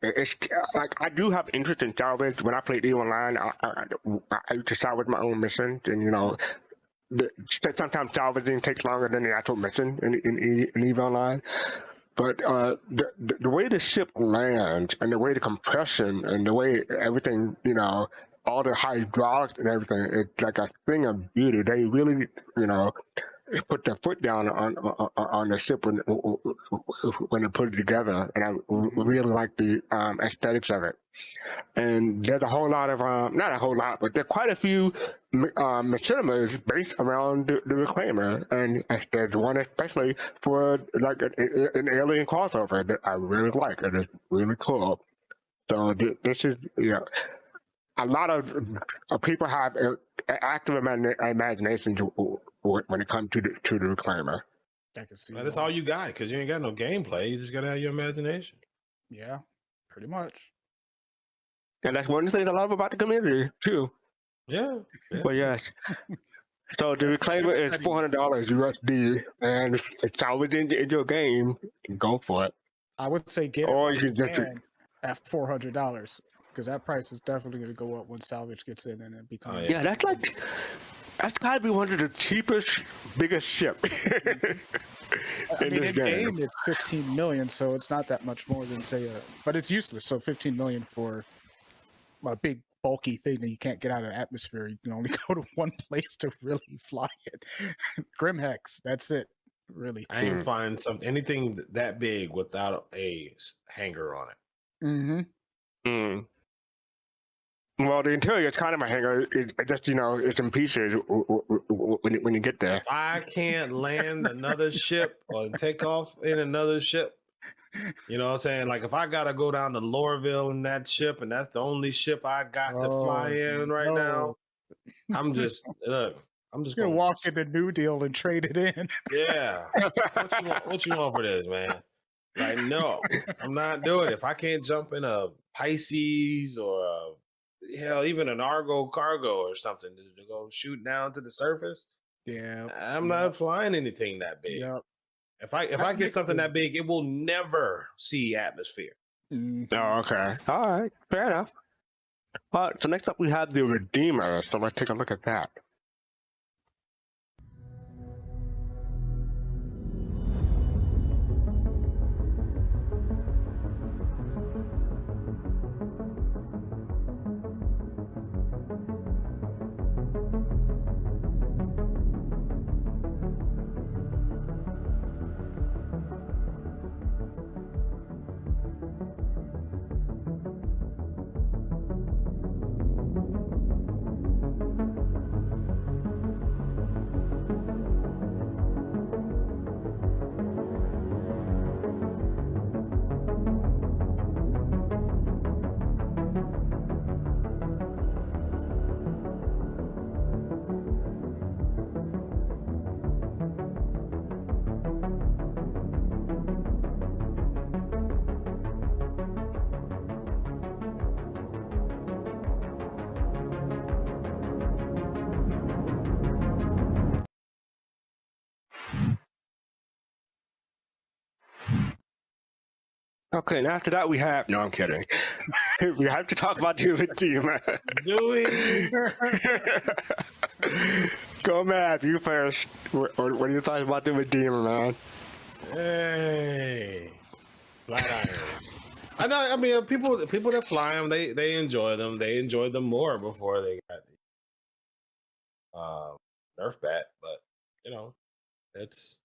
it's like I do have interest in salvage. When I played EVE Online, I used to salvage my own missions, and sometimes salvaging takes longer than the actual mission in EVE Online. But the way the ship lands, and the way the compression, and the way everything, all the hydraulics and everything, it's like a thing of beauty. They really, put their foot down on the ship when they put it together, and I really like the aesthetics of it. And there's a whole lot of not a whole lot, but there are quite a few machineries based around the Reclaimer, and there's one especially for like an alien crossover that I really like, and it's really cool. So this is a lot of people have active imagination when it comes to the Reclaimer. I can see. That's all you got, because you ain't got no gameplay. You just gotta have your imagination. Yeah, pretty much. And that's one thing I love about the community too. Yeah. But yes. So the Reclaimer is $400 USD, and it's salvaged in your game. Go for it. I would say get it Or while you you can just can at $400, because that price is definitely going to go up when salvage gets in and it becomes. Yeah, that's got to be one of the cheapest, biggest ship in this game. It's 15 million, so it's not that much more than say but it's useless. So 15 million for a big bulky thing that you can't get out of the atmosphere. You can only go to one place to really fly it. Grimhex, that's it. Really, I ain't find anything that big without a hanger on it. Mm-hmm. Well, the interior is kind of a hanger. It just, it's in pieces when you get there. If I can't land another ship or take off in another ship, you know what I'm saying? Like, if I got to go down to Lorville in that ship, and that's the only ship I got to fly in right now, I'm just going to walk in the New Deal and trade it in. Yeah. What you want for this, man? Like, no, I'm not doing it. If I can't jump in a Pisces or hell, even an Argo cargo or something to go shoot down to the surface, I'm not flying anything that big. Yep. If I get something that big, it will never see atmosphere. Mm-hmm. Oh, okay. All right. Fair enough. All right. So next up, we have the Redeemer. So let's take a look at that. Okay, and after that we have. No, I'm kidding. We have to talk about the Redeemer. Do we? Go, Matt. You first. What do you think about the Redeemer, man? Hey, flat irons. I know. I mean, people that fly them, they enjoy them. They enjoyed them more before they got Nerf bat. But you know, it's.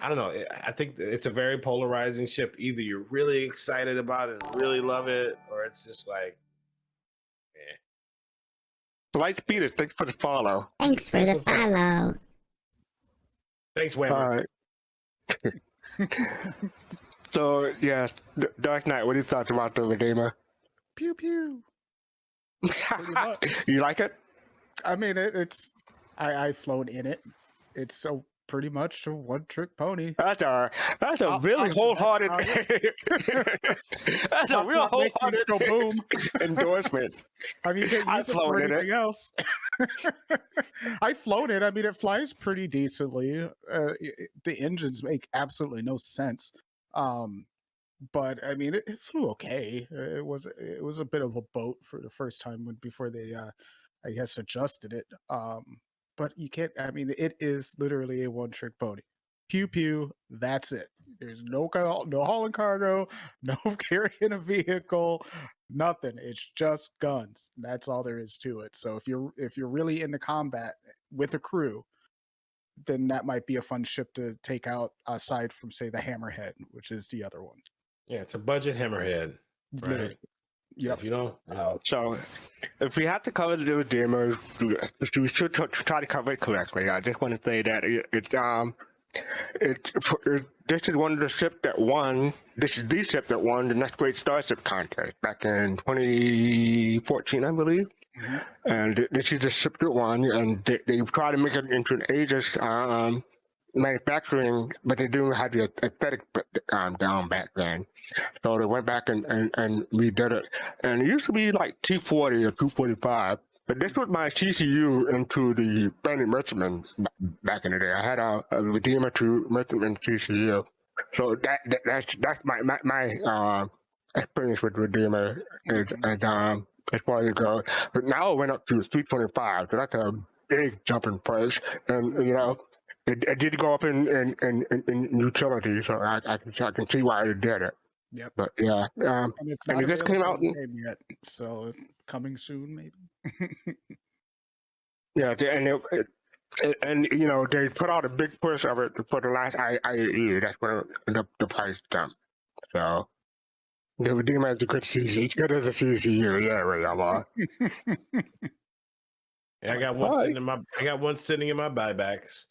I don't know. I think it's a very polarizing ship. Either you're really excited about it and really love it, or it's just like, Lightspeed, thanks for the follow. Thanks for the follow. Thanks, Wayman. All right. So, yeah, Dark Knight, what do you thought about the Redeemer? Pew pew. You like it? I mean, I've flown in it. It's so pretty much a one-trick pony. That's a really wholehearted. That's a real wholehearted boom endorsement. I mean, you can't I've use it flown for in it. anything else. I've flown it. I mean, it flies pretty decently. The engines make absolutely no sense. But I mean, it flew okay. It was a bit of a boat for the first time before they, I guess, adjusted it. But you can't. I mean, it is literally a one-trick pony. Pew pew. That's it. There's no hauling cargo, no carrying a vehicle, nothing. It's just guns. That's all there is to it. So if you're really into combat with a crew, then that might be a fun ship to take out aside from, say, the Hammerhead, which is the other one. Yeah, it's a budget hammerhead. Right? Yep. If you know. So, if we have to cover the Redeemer, we should try to cover it correctly. I just want to say that this is one of the ships that won. This is the ship that won the Next Great Starship contest back in 2014, I believe. Mm-hmm. And this is the ship that won, and they've tried to make it into an Aegis manufacturing, but they didn't have the aesthetic down back then. So they went back and redid it. And it used to be like 240 or 245. But this was my CCU into the Bandit Merchantman back in the day. I had a Redeemer to Merchantman CCU. So that's my experience with Redeemer as far as it goes. But now it went up to 325. So that's a big jump in price. And you know, it did go up in utility, so I can see why it did it. Yep. But yeah, and it's not it just came out yet, so coming soon, maybe. Yeah, and you know, they put out a big push of it for the last IAE. That's when the price jumped. So the Redeemer is a good CC. It's good as a CCU. Yeah, right, y'all are. Yeah, I got one sitting in my buybacks.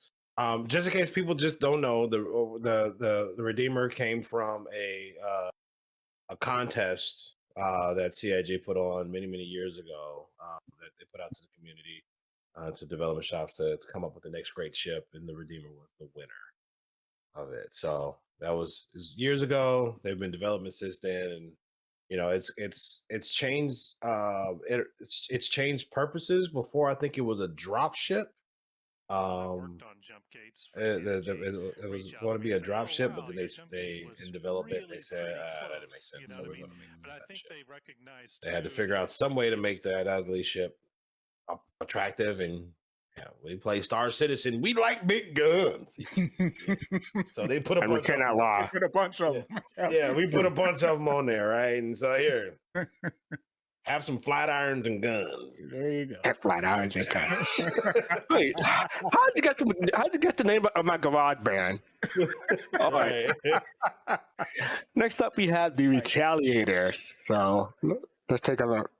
Just in case people just don't know, the Redeemer came from a contest that CIG put on many years ago that they put out to the community, to development shops to come up with the next great ship, and the Redeemer was the winner of it. So that was years ago. They've been developing since then, and you know it's changed. It's changed purposes. Before, I think it was a drop ship. Worked on jump gates it was going to be a drop ship, but then they in development they said that didn't make sense. You know So what I we're mean? gonna make But I that think ship. they recognized They had to too figure out some way to make that ugly ship attractive, and we play Star Citizen. We like big guns, so they put a And we bunch of cannot lie. Put a bunch of them. yeah, we put a bunch of them on there, right? And so here, have some flat irons and guns. There you go. That flat irons and guns. Wait, how'd you get the name of my garage band? All right. Next up, we have the Retaliator. So let's take a look.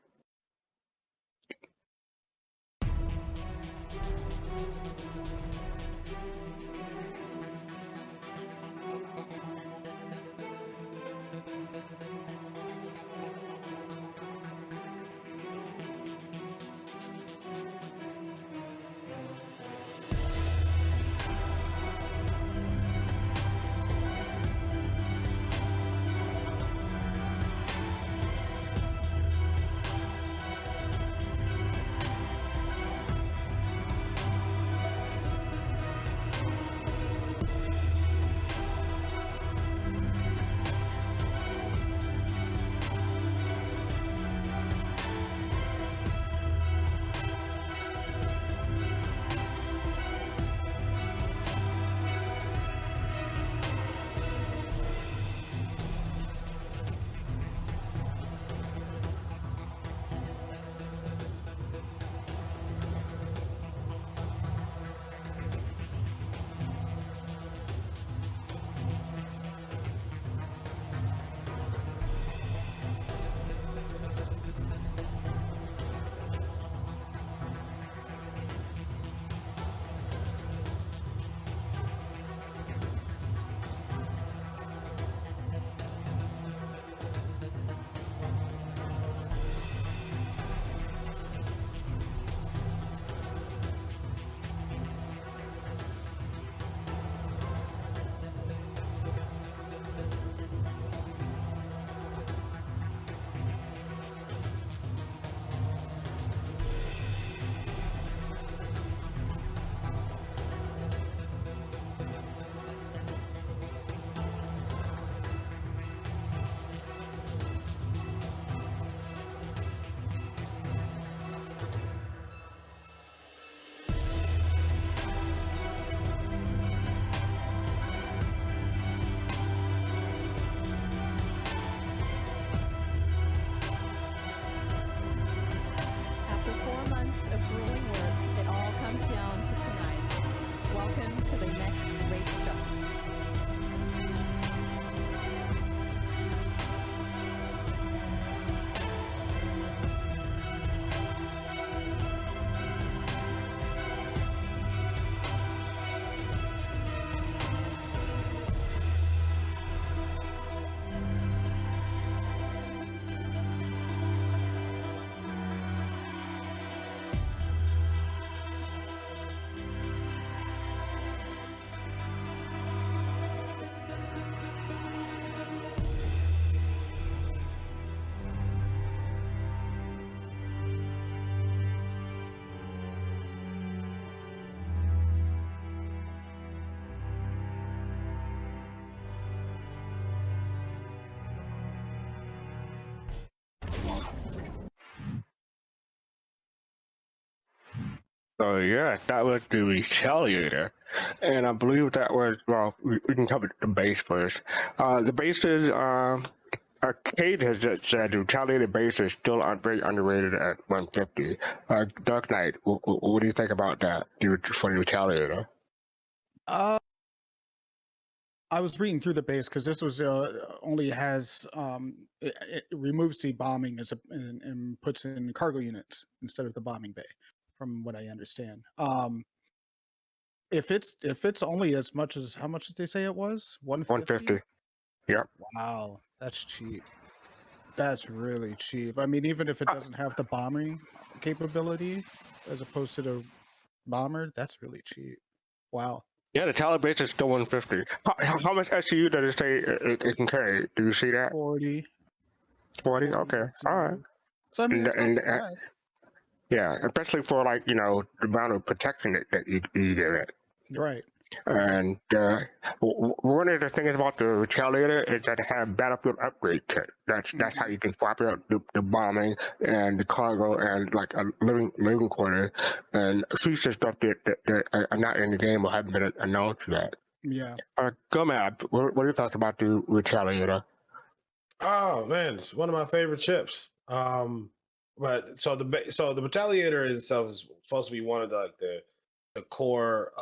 So yeah, that was the Retaliator, and I believe that was we can cover the base first. The base is Arcade has just said the Retaliator base is still very underrated at 150. Dark Knight, what do you think about that for the Retaliator? Uh, I was reading through the base because this was only has it removes the bombing and puts in cargo units instead of the bombing bay, from what I understand. If it's only as much as how much did they say it was? 150. 150. Yep. Wow, that's cheap. That's really cheap. I mean, even if it doesn't have the bombing capability as opposed to the bomber, that's really cheap. Wow. Yeah, the Talon base is still 150. How much SCU does it say it can carry? Do you see that? 40. 40? Okay. All right. So I mean, it's not bad. Yeah, especially for the amount of protection that you get it. Right. And one of the things about the Retaliator is that it has battlefield upgrade kit. That's how you can swap out the bombing and the cargo and like a living quarters and feature stuff that are not in the game or haven't been announced yet. Yeah. Gomab, what are your thoughts about the Retaliator? Oh man, it's one of my favorite ships. But so the Retaliator itself is supposed to be one of the core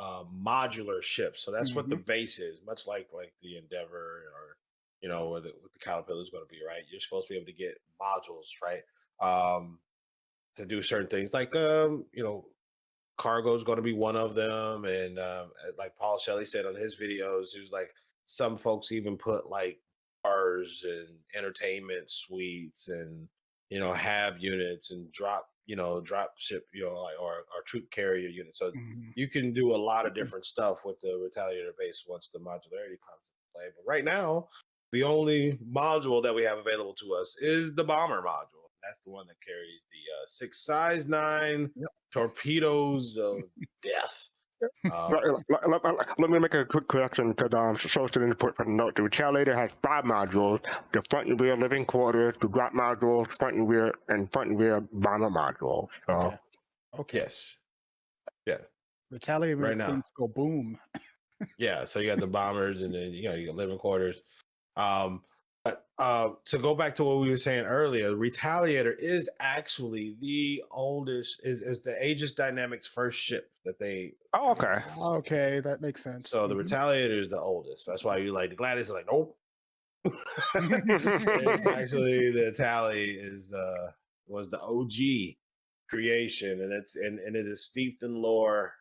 modular ships. So that's what the base is, much like the Endeavor or what the Caterpillar is going to be, right? You're supposed to be able to get modules, right? To do certain things, like cargo is going to be one of them, and like Paul Shelley said on his videos, he was like, some folks even put like bars and entertainment suites and have units and drop ship or troop carrier units. So you can do a lot of different stuff with the Retaliator base once the modularity comes into play. But right now, the only module that we have available to us is the bomber module. That's the one that carries the 6 size 9 torpedoes of death. Let me make a quick correction because Solstice input for the note. The Retaliator has 5 modules: the front and rear living quarters, the drop modules, front and rear bomber modules. So. Okay. Yes. Yeah. Retaliator right now. Things go boom. Yeah. So you got the bombers, and then you got living quarters. To go back to what we were saying earlier, Retaliator is actually the oldest, is the Aegis Dynamics first ship that they. Oh, okay. Okay, that makes sense. So the Retaliator is the oldest. That's why you like the Gladius are like, nope. Actually, the Tally was the OG creation, and it is steeped in lore.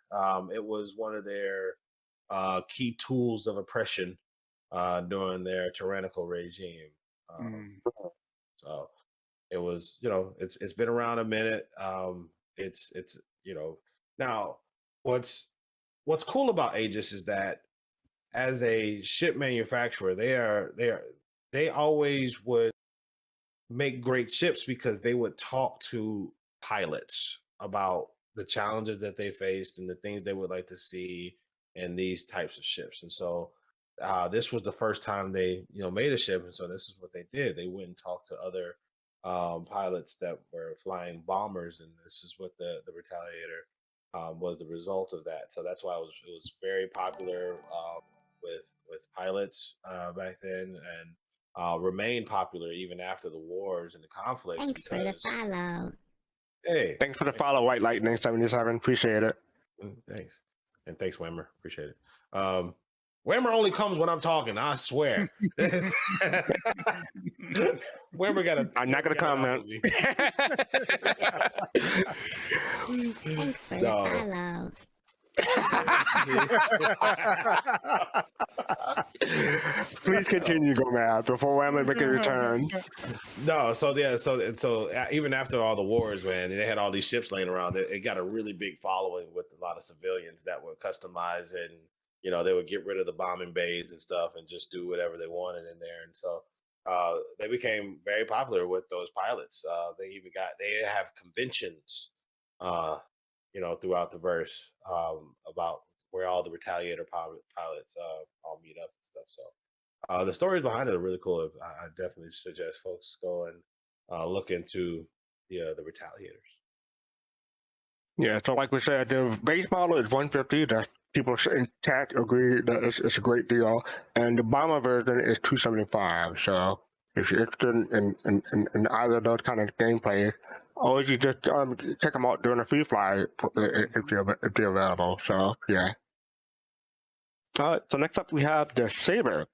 It was one of their key tools of oppression during their tyrannical regime. So it was, it's been around a minute. It's now what's cool about Aegis is that as a ship manufacturer, they always would make great ships because they would talk to pilots about the challenges that they faced and the things they would like to see in these types of ships. And so this was the first time they made a ship, and so this is what they did. They went and talked to other pilots that were flying bombers, and this is what the Retaliator was the result of that. So that's why it was very popular with pilots back then, and remained popular even after the wars and the conflicts. Thanks for the follow. Hey, thanks for the follow, White Lightning 77. Appreciate it. Thanks, and thanks, Whammer. Appreciate it. Whammer only comes when I'm talking. I swear. Whammer got a. I'm not gonna comment. Thanks for the follow. Please continue, Gomab, before Whammer make a return. No, so even after all the wars, man, they had all these ships laying around. It got a really big following with a lot of civilians that would customize it, and they would get rid of the bombing bays and stuff and just do whatever they wanted in there. And so they became very popular with those pilots. They have conventions, throughout the verse about where all the Retaliator pilots all meet up and stuff. So the stories behind it are really cool. I definitely suggest folks go and look into the Retaliators. Yeah, so like we said, the base model is 150. That people in chat agree that it's a great deal, and the bomber version is 275. So if you're interested in either of those kind of gameplay, always you just check them out during a free fly if they're available. So yeah. All right. So next up we have the Saber.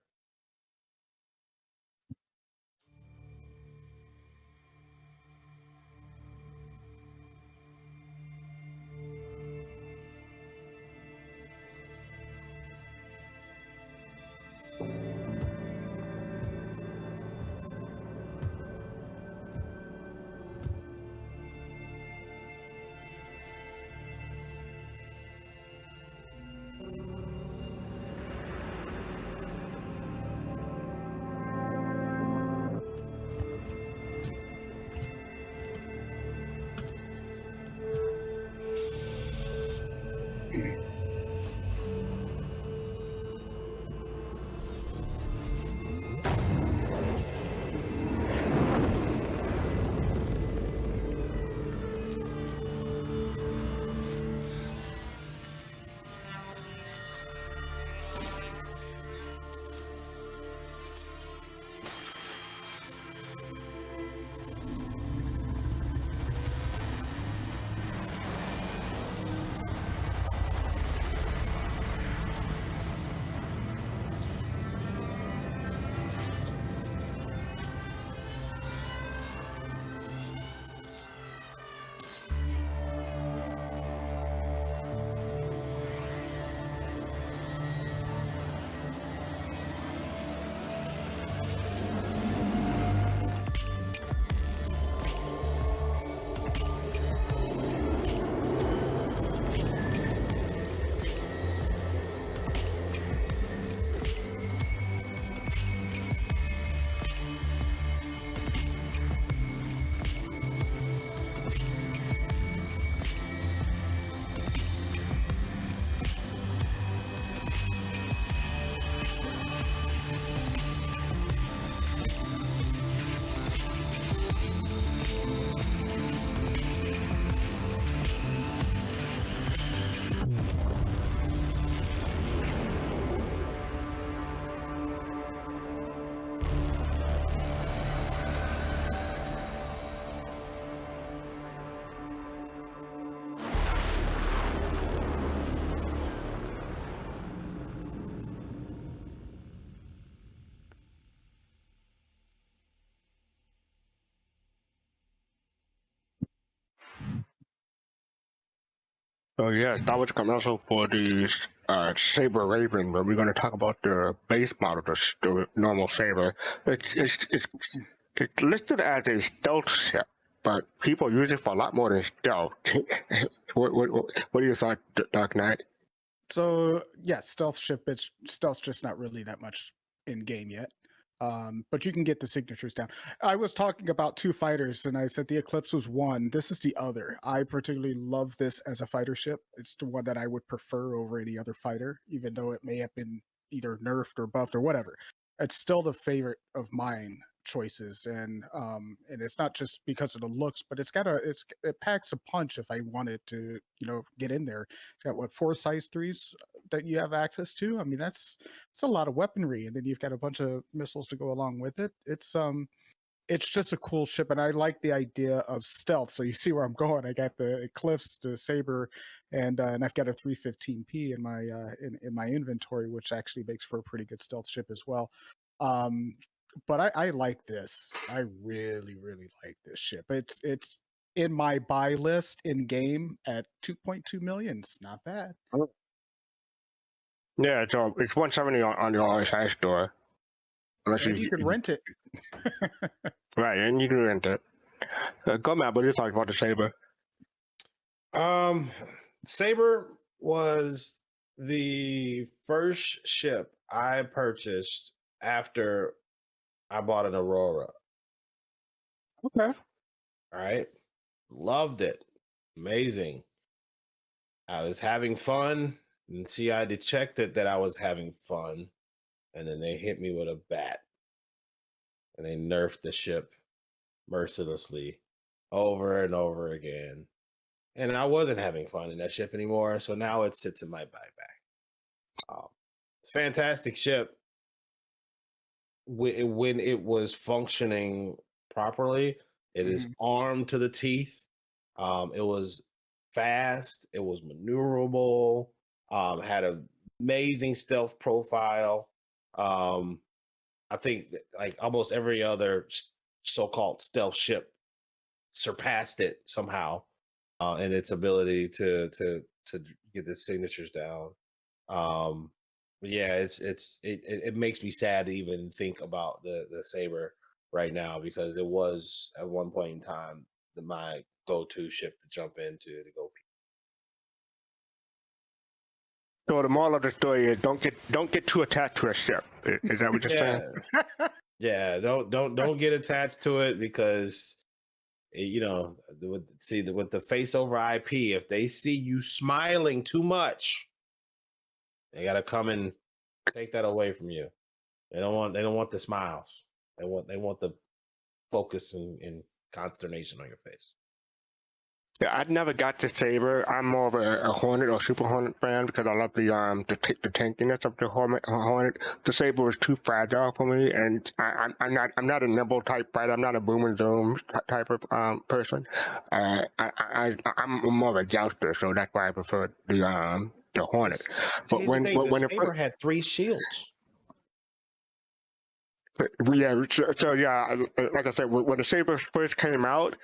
So yeah, that was commercial for the Saber Raven, but we're going to talk about the base model, the normal Saber. It's listed as a stealth ship, but people use it for a lot more than stealth. What do you think, Dark Knight? So yeah, stealth's just not really that much in game yet. But you can get the signatures down. I was talking about two fighters, and I said the Eclipse was one. This is the other. I particularly love this as a fighter ship. It's the one that I would prefer over any other fighter, even though it may have been either nerfed or buffed or whatever. It's still the favorite of mine choices, and it's not just because of the looks, but it packs a punch if I wanted to, get in there. It's got what, 4 size 3s that you have access to. I mean, it's a lot of weaponry, and then you've got a bunch of missiles to go along with it. It's just a cool ship, and I like the idea of stealth. So you see where I'm going. I got the Eclipse, the Saber, and I've got a 315P in my in my inventory, which actually makes for a pretty good stealth ship as well. But I like this. I really, really like this ship. It's in my buy list in game at 2.2 million. It's not bad. Yeah, so it's 170 on your RSI store. Unless And you can rent it. Right, and you can rent it. Go, Matt, what do you think about the Saber? Saber was the first ship I purchased after I bought an Aurora. Okay. All right. Loved it. Amazing. I was having fun, and CI detected that I was having fun, and then they hit me with a bat, and they nerfed the ship mercilessly over and over again. and I wasn't having fun in that ship anymore. So now it sits in my backpack. It's a fantastic ship. When it was functioning properly, it is armed to the teeth. It was fast. It was maneuverable. Had an amazing stealth profile. I think that, like almost every other so-called stealth ship surpassed it somehow in its ability to get the signatures down. But yeah, it makes me sad to even think about the Saber right now, because it was at one point in time my go-to ship to jump into to go. So the moral of the story is don't get too attached to a ship. Is that what you're saying? Yeah, don't get attached to it, because with the face over IP, if they see you smiling too much, they gotta come and take that away from you. They don't want the smiles. They want the focus and consternation on your face. Yeah, I never got the Saber. I'm more of a Hornet or Super Hornet fan because I love the tankiness of the Hornet. The Saber was too fragile for me, and I'm not a nimble type fighter. I'm not a boom and zoom type of person. I'm more of a jouster, so that's why I prefer the Hornet. But the Saber had 3 shields. Yeah, so yeah, like I said, when the Saber first came out,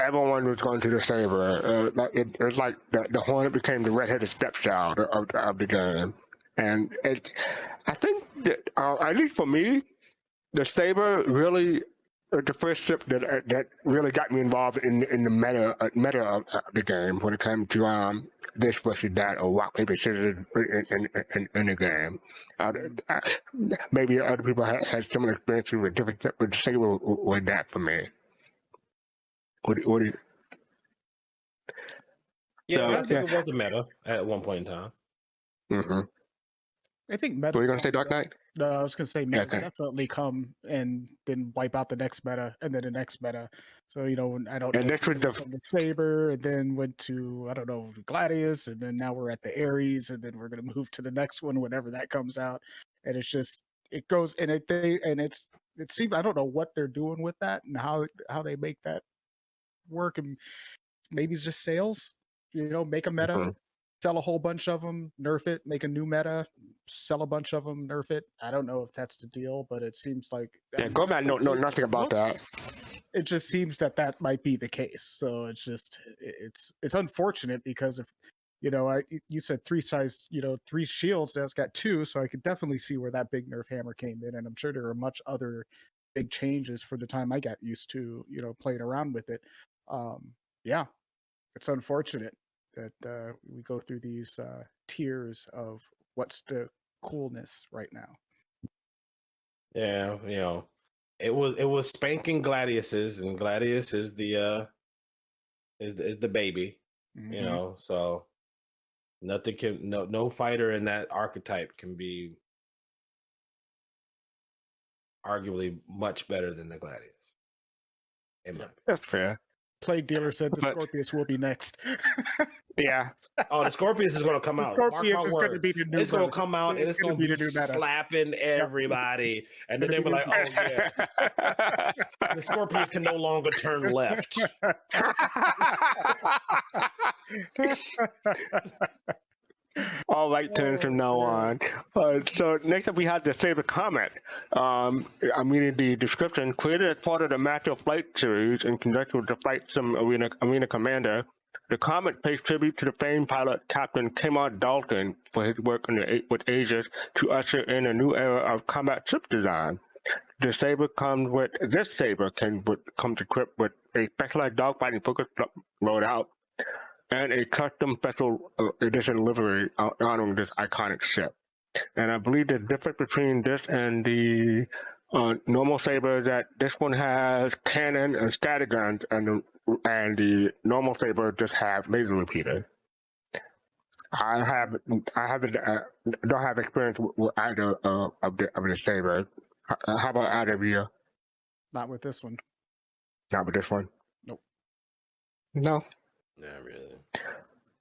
everyone was going to the Saber. It was like the Hornet became the redheaded stepchild of the game, and I think that at least for me, the Saber really the first ship that really got me involved in the meta of the game when it came to this versus that or rock paper scissors in the game. Maybe other people had similar experiences with different, but the Saber was that for me. What do you? Yeah, I think it was the meta at one point in time. Mm-hmm. I think meta. Were you gonna say Dark Knight? No, I was gonna say meta Okay. definitely come and then wipe out the next meta and then the next meta. So I don't. And know, next with the Saber, and then went to Gladius, and then now we're at the Ares, and then we're gonna move to the next one whenever that comes out. And it's just it goes and it seems I don't know what they're doing with that and how they make that work, and maybe it's just sales. Make a meta, sell a whole bunch of them, nerf it, make a new meta, sell a bunch of them, nerf it. I don't know if that's the deal, but it seems like GomabATL know nothing about that. It just seems that might be the case. So it's just it's unfortunate because if you said 3 shields, that's got 2, so I could definitely see where that big nerf hammer came in, and I'm sure there are much other big changes for the time I got used to playing around with it. Yeah, it's unfortunate that we go through these tiers of what's the coolness right now. Yeah, it was spanking Gladiuses, and Gladius is the baby, so nothing can no fighter in that archetype can be arguably much better than the Gladius. That's fair. Plague Dealer said the Scorpius will be next. Yeah. Oh, the Scorpius is going to come out. Scorpius is going to be the new. It's going to come out and it's going to be slapping everybody, and then they were like, "Oh yeah, the Scorpius can no longer turn left." All right turns from now on. So next up we have the Saber Comet. I'm reading the description. Created as part of the Master Flight series in conjunction with the Flight Sim Arena Commander, the Comet pays tribute to the famed pilot Captain Kamar Dalton for his work with Aegis to usher in a new era of combat ship design. The Saber comes equipped with a specialized dogfighting focus loadout and a custom special edition livery honoring this iconic ship. And I believe the difference between this and the normal Saber is that this one has cannon and scatter guns, and the normal Saber just have laser repeater. I don't have experience with either of the Sabers. How about either of you? Not with this one. Not with this one. Nope. No. Yeah, really.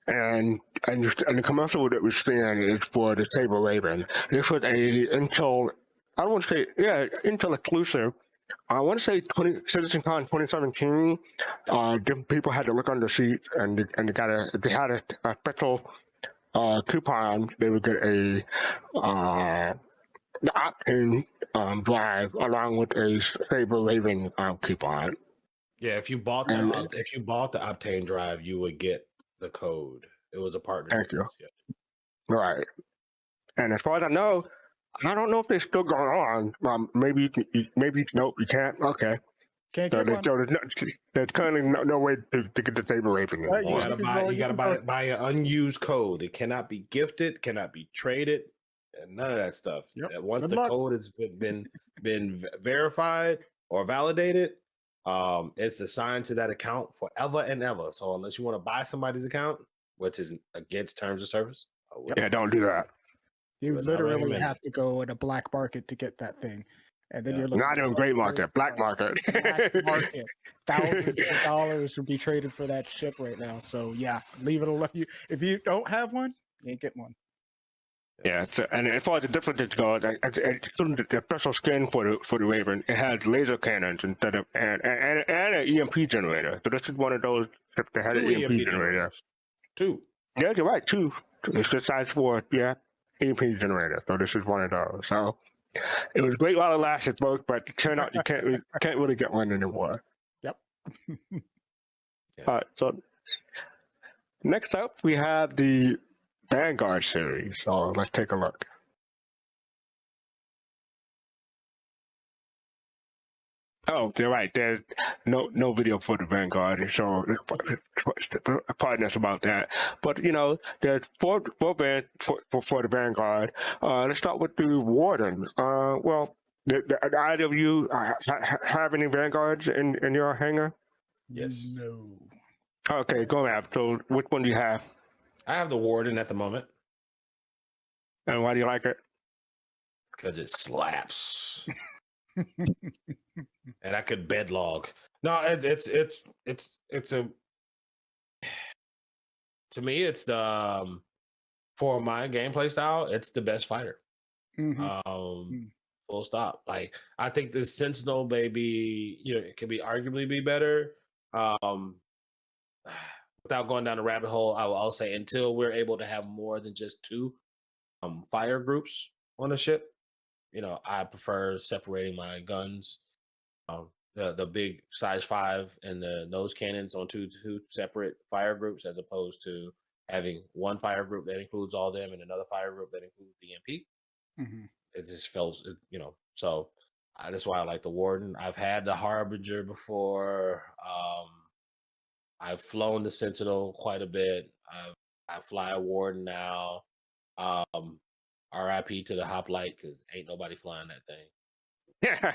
And the commercial that we're seeing is for the Saber Raven. This was a Intel, I don't want to say, yeah, Intel exclusive. I want to say CitizenCon 2017. Different people had to look under the seat, and they had a special coupon. They would get a the Octane drive along with a Saber Raven coupon. Yeah, if you bought And the Optane drive, you would get the code. It was a partnership. thank you. Yeah. Right. And as far as I know, I don't know if they're still going on. Maybe nope, you can't. Okay. Can't So, get one. there's currently no way to get the Saber Raven Right, anymore. You gotta buy an unused code. It cannot be gifted, cannot be traded, and none of that stuff. Yep. Once Good the luck. code has been verified or validated, it's assigned to that account forever and ever. So unless you want to buy somebody's account, which is against terms of service, Yeah, don't do that. You But I literally recommend have to go in a black market to get that thing. And then you're looking Not at in gray market, black market. black market. Thousands of dollars would be traded for that ship right now. So yeah, leave it alone. If you don't have one, you ain't getting one. Yeah, and as far as the differences go, the special skin for the Raven, it has laser cannons instead of and an EMP generator. So this is one of those ships that had an EMP generator. generators. Two. Yeah, you're right. Two. It's the size for EMP generator. So this is one of those. So it was great while it lasted, both, but it turned out you can't really get one anymore. Yep. All right. So next up, we have the Vanguard series. So let's take a look. Oh, you're right. There's no video for the Vanguard, so pardon us about that. But there's four bands for the Vanguard. Let's start with the Warden. Well, the either of you have any Vanguards in your hangar? Yes. No. Okay, go ahead. So, which one do you have, I have the Warden at the moment and why do you like it? because it slaps. And I could bedlog. No, it's a to me it's the for my gameplay style, it's the best fighter. Mhm. Full stop. Like I think the Sentinel maybe it could be arguably be better. Without going down the rabbit hole, I'll say until we're able to have more than just two fire groups on a ship, I prefer separating my guns. The big size 5 and the nose cannons on two separate fire groups, as opposed to having one fire group that includes all them and another fire group that includes the MP. Mhm. It just feels, so that's why I like the Warden. I've had the Harbinger before. I've flown the Sentinel quite a bit. I fly a Warden now. RIP to the Hoplite, because ain't nobody flying that thing. Yeah.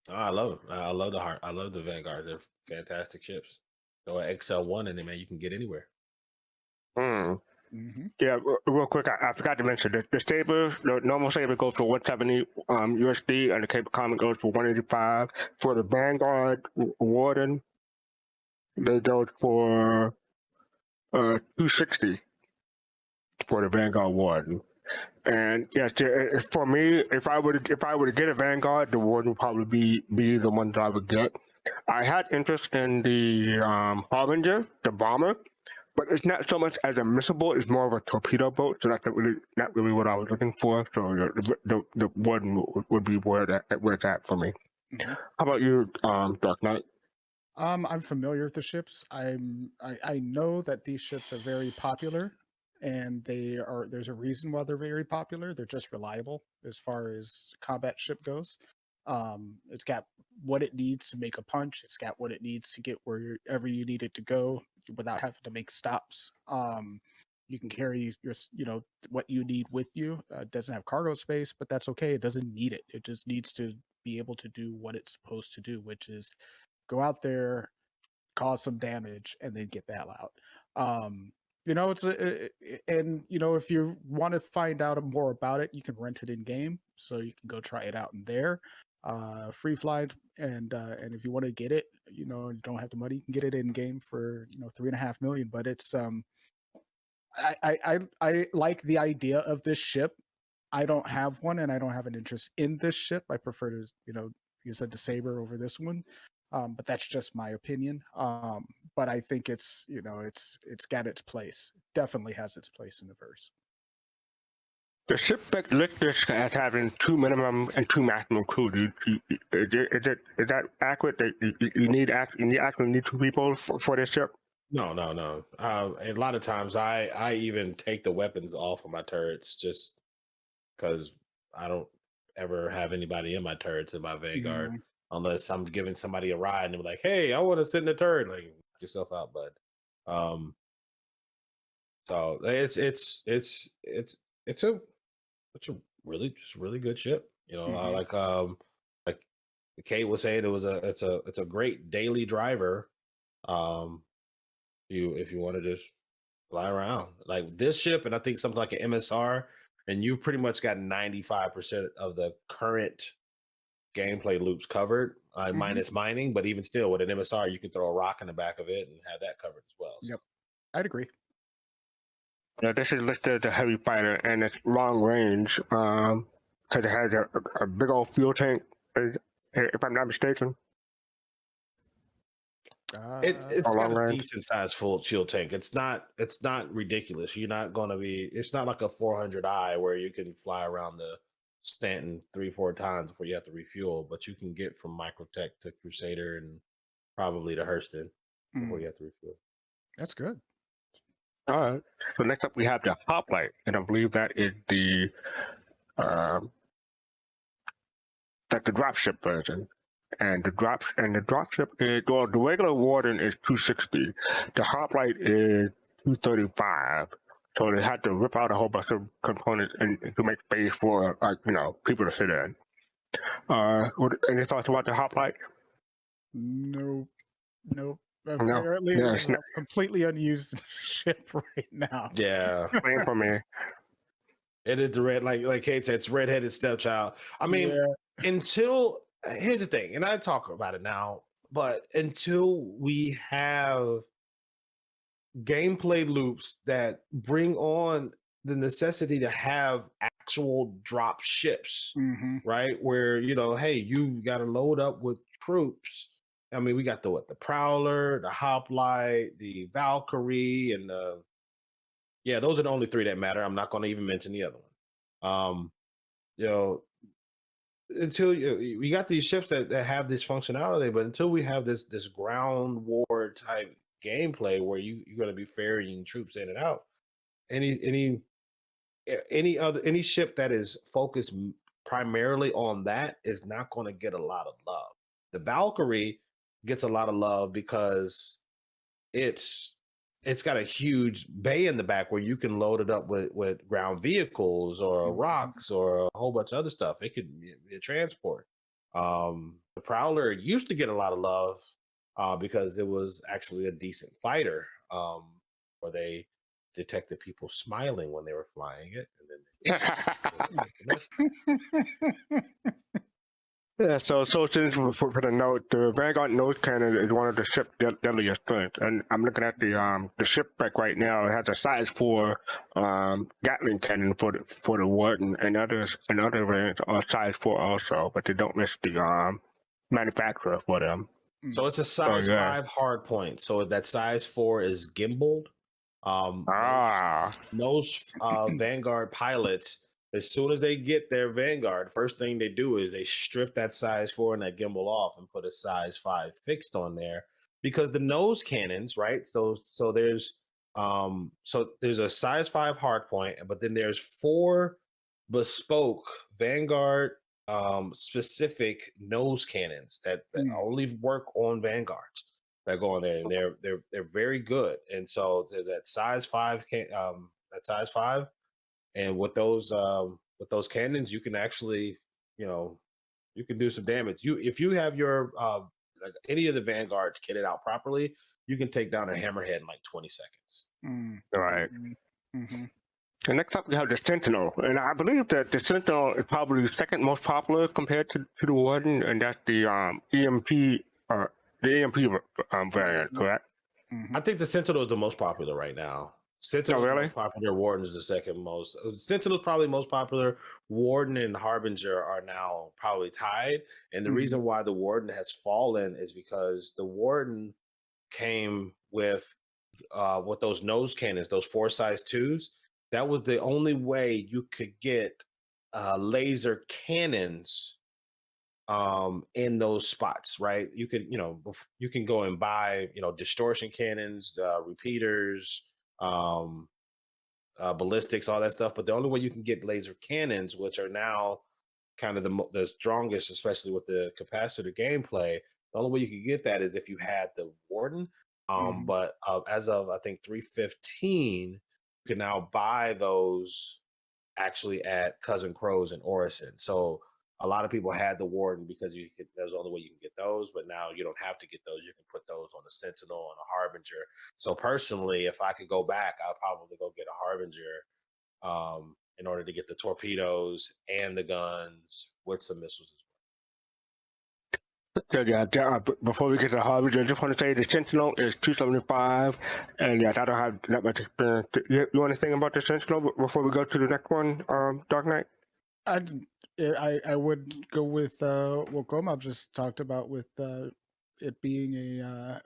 I love it. I love the Vanguard. They're fantastic ships. So an XL1 in there, man, you can get anywhere. Mm. Mhm. Yeah, real quick, I forgot to mention the Saber, the normal Saber goes for 170 USD, and the Cable Common goes for 185. For the Vanguard Warden, they go for 260 for the Vanguard Warden. And yes, for me, if I were to get a Vanguard, the Warden would probably be the one that I would get. I had interest in the Harbinger, the bomber, but it's not so much as a missile. It's more of a torpedo boat, so that's not really what I was looking for. So the Warden would be where it's at for me. Mhm. How about you, Dark Knight? I'm familiar with the ships. I know that these ships are very popular, and there's a reason why they're very popular. They're just reliable as far as combat ship goes. It's got what it needs to make a punch. It's got what it needs to get wherever you need it to go without having to make stops. You can carry what you need with you. It doesn't have cargo space, but that's okay. It doesn't need it. It just needs to be able to do what it's supposed to do, which is go out there, cause some damage, and then get that out. You know, and you know, if you want to find out more about it, you can rent it in game, so you can go try it out in there. Free flight, and if you want to get it, you know, and don't have the money, you can get it in game for, you know, 3.5 million. But it's I like the idea of this ship. I don't have one, and I don't have an interest in this ship. I prefer to, you know, use a Saber over this one. But that's just my opinion. But I think it's, you know, it's got its place. Definitely has its place in the verse. The ship spec lists this as having 2 minimum and 2 maximum crew. Is that accurate? That you actually need 2 people for this ship? No. A lot of times I even take the weapons off of my turrets just because I don't ever have anybody in my turrets in my Vanguard unless I'm giving somebody a ride and they're like, "Hey, I want to sit in the turret." Like, knock yourself out, bud. So it's a really good ship. You know, like Kate was saying, it's a great daily driver. If you want to just fly around like this ship, and I think something like an MSR, and you've pretty much got 95% of the current gameplay loops covered, minus mining. But even still, with an MSR, you can throw a rock in the back of it and have that covered as well. So. Yep, I'd agree. This is listed as a heavy fighter, and it's long range because it has a big old fuel tank, if I'm not mistaken. It's a long got a range. decent sized full shield tank. It's not ridiculous. You're not going to be. It's not like a 400i where you can fly around the Stanton 3-4 times before you have to refuel. But you can get from Microtech to Crusader and probably to Hurston before you have to refuel. That's good. All right. So next up we have the Hoplite, and I believe that is the like the dropship version. And the dropship is, well, the regular Warden is 260. The Hoplite is 235. So they had to rip out a whole bunch of components and to make space for, like, you know, people to sit in. Any thoughts about the Hoplite? Nope. Apparently, it's a completely unused ship right now. Yeah, same for me. It is the red, like Kate said, it's redheaded stepchild. I mean, until here's the thing, and I talk about it now, but until we have gameplay loops that bring on the necessity to have actual drop ships, right? Where, you know, hey, you got to load up with troops. I mean, we got the Prowler, the Hoplite, the Valkyrie, and those are the only 3 that matter. I'm not going to even mention the other one. You know, until we got these ships that have this functionality, but until we have this ground war type gameplay where you're going to be ferrying troops in and out, any ship that is focused primarily on that is not going to get a lot of love. The Valkyrie gets a lot of love because it's got a huge bay in the back where you can load it up with ground vehicles or rocks or a whole bunch of other stuff. It could be a transport. The Prowler used to get a lot of love because it was actually a decent fighter, where they detected people smiling when they were flying it. And then Yeah, so since for the note, the Vanguard nose cannon is one of the ship's deadliest strengths, and I'm looking at the ship spec right now. It has a size 4 Gatling cannon for the Warden, and other variants are size 4 also, but they don't list the manufacturer for them. So it's a size 5 hard point. So that size 4 is gimbaled. Most Vanguard pilots, as soon as they get their Vanguard, first thing they do is they strip that size 4 and that gimbal off and put a size 5 fixed on there, because the nose cannons, right? So there's a size 5 hard point, but then there's 4 bespoke Vanguard specific nose cannons that only work on Vanguards that go on there, and they're very good. And so there's that size 5 and with those cannons, you can actually, you can do some damage. If you have your like any of the Vanguards kitted out properly, you can take down a hammerhead in like 20 seconds. Mm. Right. Mm-hmm. And next up, we have the Sentinel, and I believe that the Sentinel is probably the second most popular compared to the Warden, and that's the EMP, variant, correct? Mm-hmm. I think the Sentinel is the most popular right now. Sentinel is the really? most popular. Warden is the second most. Sentinel's probably most popular. Warden and Harbinger are now probably tied. And the Mhm. reason why the Warden has fallen is because the Warden came with those nose cannons, those 4.62s. That was the only way you could get laser cannons in those spots, right? You could, you can go and buy, distortion cannons, repeaters, ballistics, all that stuff. But the only way you can get laser cannons, which are now kind of the strongest, especially with the capacitor gameplay, the only way you can get that is if you had the Warden. But as of I think 3.15, you can now buy those actually at Cousin Crow's and Orison. So a lot of people had the Warden because that's the only way you can get those, but now you don't have to get those. You can put those on the Sentinel and a Harbinger. So personally, if I could go back, I'll probably go get a Harbinger in order to get the torpedoes and the guns with some missiles. Before we get to the Harbinger, I just want to say the Sentinel is 275, and yes, I don't have that much experience. You want to think about the Sentinel before we go to the next one, Dark Knight? I would go with what Gomab just talked about with it being a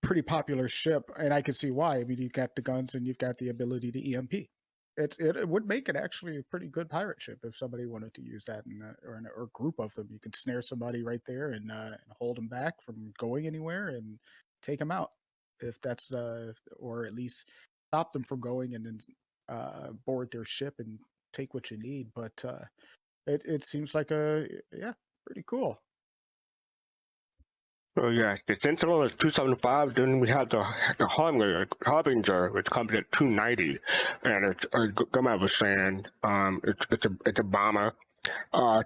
pretty popular ship, and I can see why. I mean, you've got the guns and you've got the ability to EMP. It would make it actually a pretty good pirate ship if somebody wanted to use that or a group of them. You could snare somebody right there and hold them back from going anywhere and take them out if that's or at least stop them from going and then board their ship and take what you need. But it seems like pretty cool. So yeah, the Sentinel is 275. Then we have the Harbinger, which comes at 290, and it's Gomab was saying it's a bomber.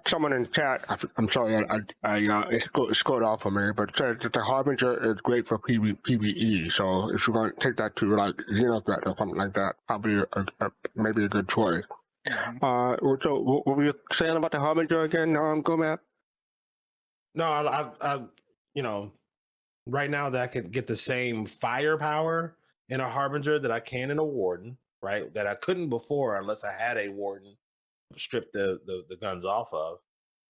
Someone in the chat, I'm sorry, it scored off for me, but says that the Harbinger is great for PvE. So if you're going to take that to like Xenothreat or something like that, probably maybe a good choice. So what were you saying about the Harbinger again, Gomab? No, I right now that I can get the same firepower in a Harbinger that I can in a Warden, right? That I couldn't before unless I had a Warden strip the guns off of.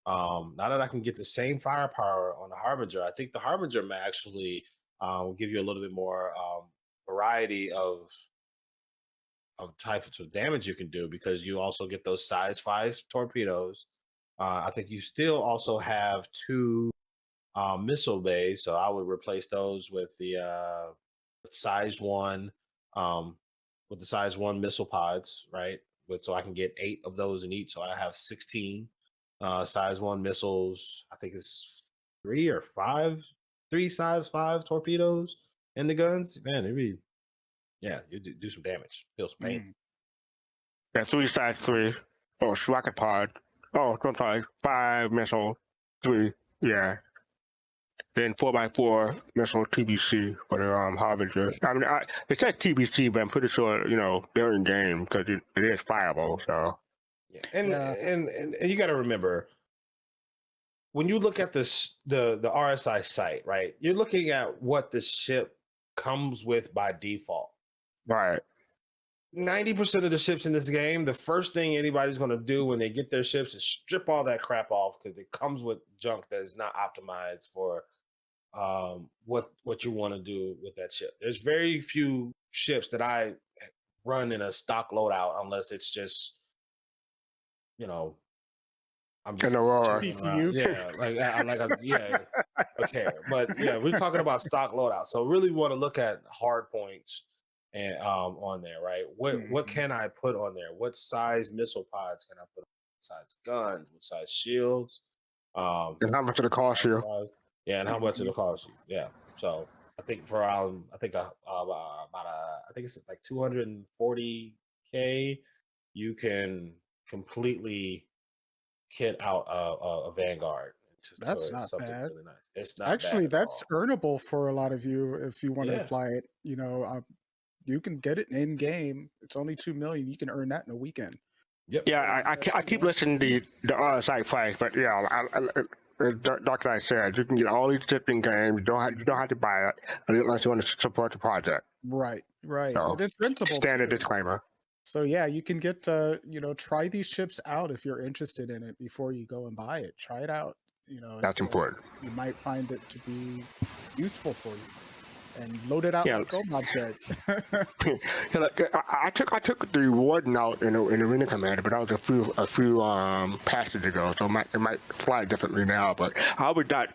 Now that I can get the same firepower on the Harbinger, I think the Harbinger may actually give you a little bit more variety of types of damage you can do, because you also get those size 5 torpedoes. I think you still also have 2 missile bays, so I would replace those with the size 1 with the size 1 missile pods, right? So I can get 8 of those in each, so I have 16 size 1 missiles. I think it's 3 size 5 torpedoes in the guns. Man, you do some damage, feel some pain. Yeah, 3 size 3. Oh, rocket pod. Oh, I'm sorry, 5 missile, 3. Yeah. Then 4x4 missile TBC for the Harbinger. I mean, it says TBC, but I'm pretty sure they're in game because it is fireable. So yeah, and you got to remember, when you look at this the RSI site, right? You're looking at what the ship comes with by default. Right. 90% of the ships in this game, the first thing anybody's going to do when they get their ships is strip all that crap off, because it comes with junk that is not optimized for what you want to do with that ship. There's very few ships that I run in a stock loadout unless it's just I'm just CPU. Okay, but yeah, we're talking about stock loadout, so really want to look at hard points and on there, right? What can I put on there? What size missile pods can I put on? What size guns? What size shields? And how much did it cost you? Yeah, and how much it'll cost you? Yeah. So I think for around, I think it's like 240K, you can completely kit out a Vanguard. That's not bad. Really nice. It's not actually bad that's earnable for a lot of you if you want to fly it. You can get it in game. It's only 2 million. You can earn that in a weekend. Yep. Yeah, I keep listening to the other side price, but yeah, like I said, you can get all these shipping games. You don't have to buy it unless you want to support the project. Right. So, But it's rentable. standard too. disclaimer. So yeah, you can get try these ships out if you're interested in it before you go and buy it. Try it out. That's important. You might find it to be useful for you. And load it out Yeah. like Gomab said. Yeah, like, I took the warden out in Arena Commander, but that was a few passages ago, so it might fly differently now. But I was not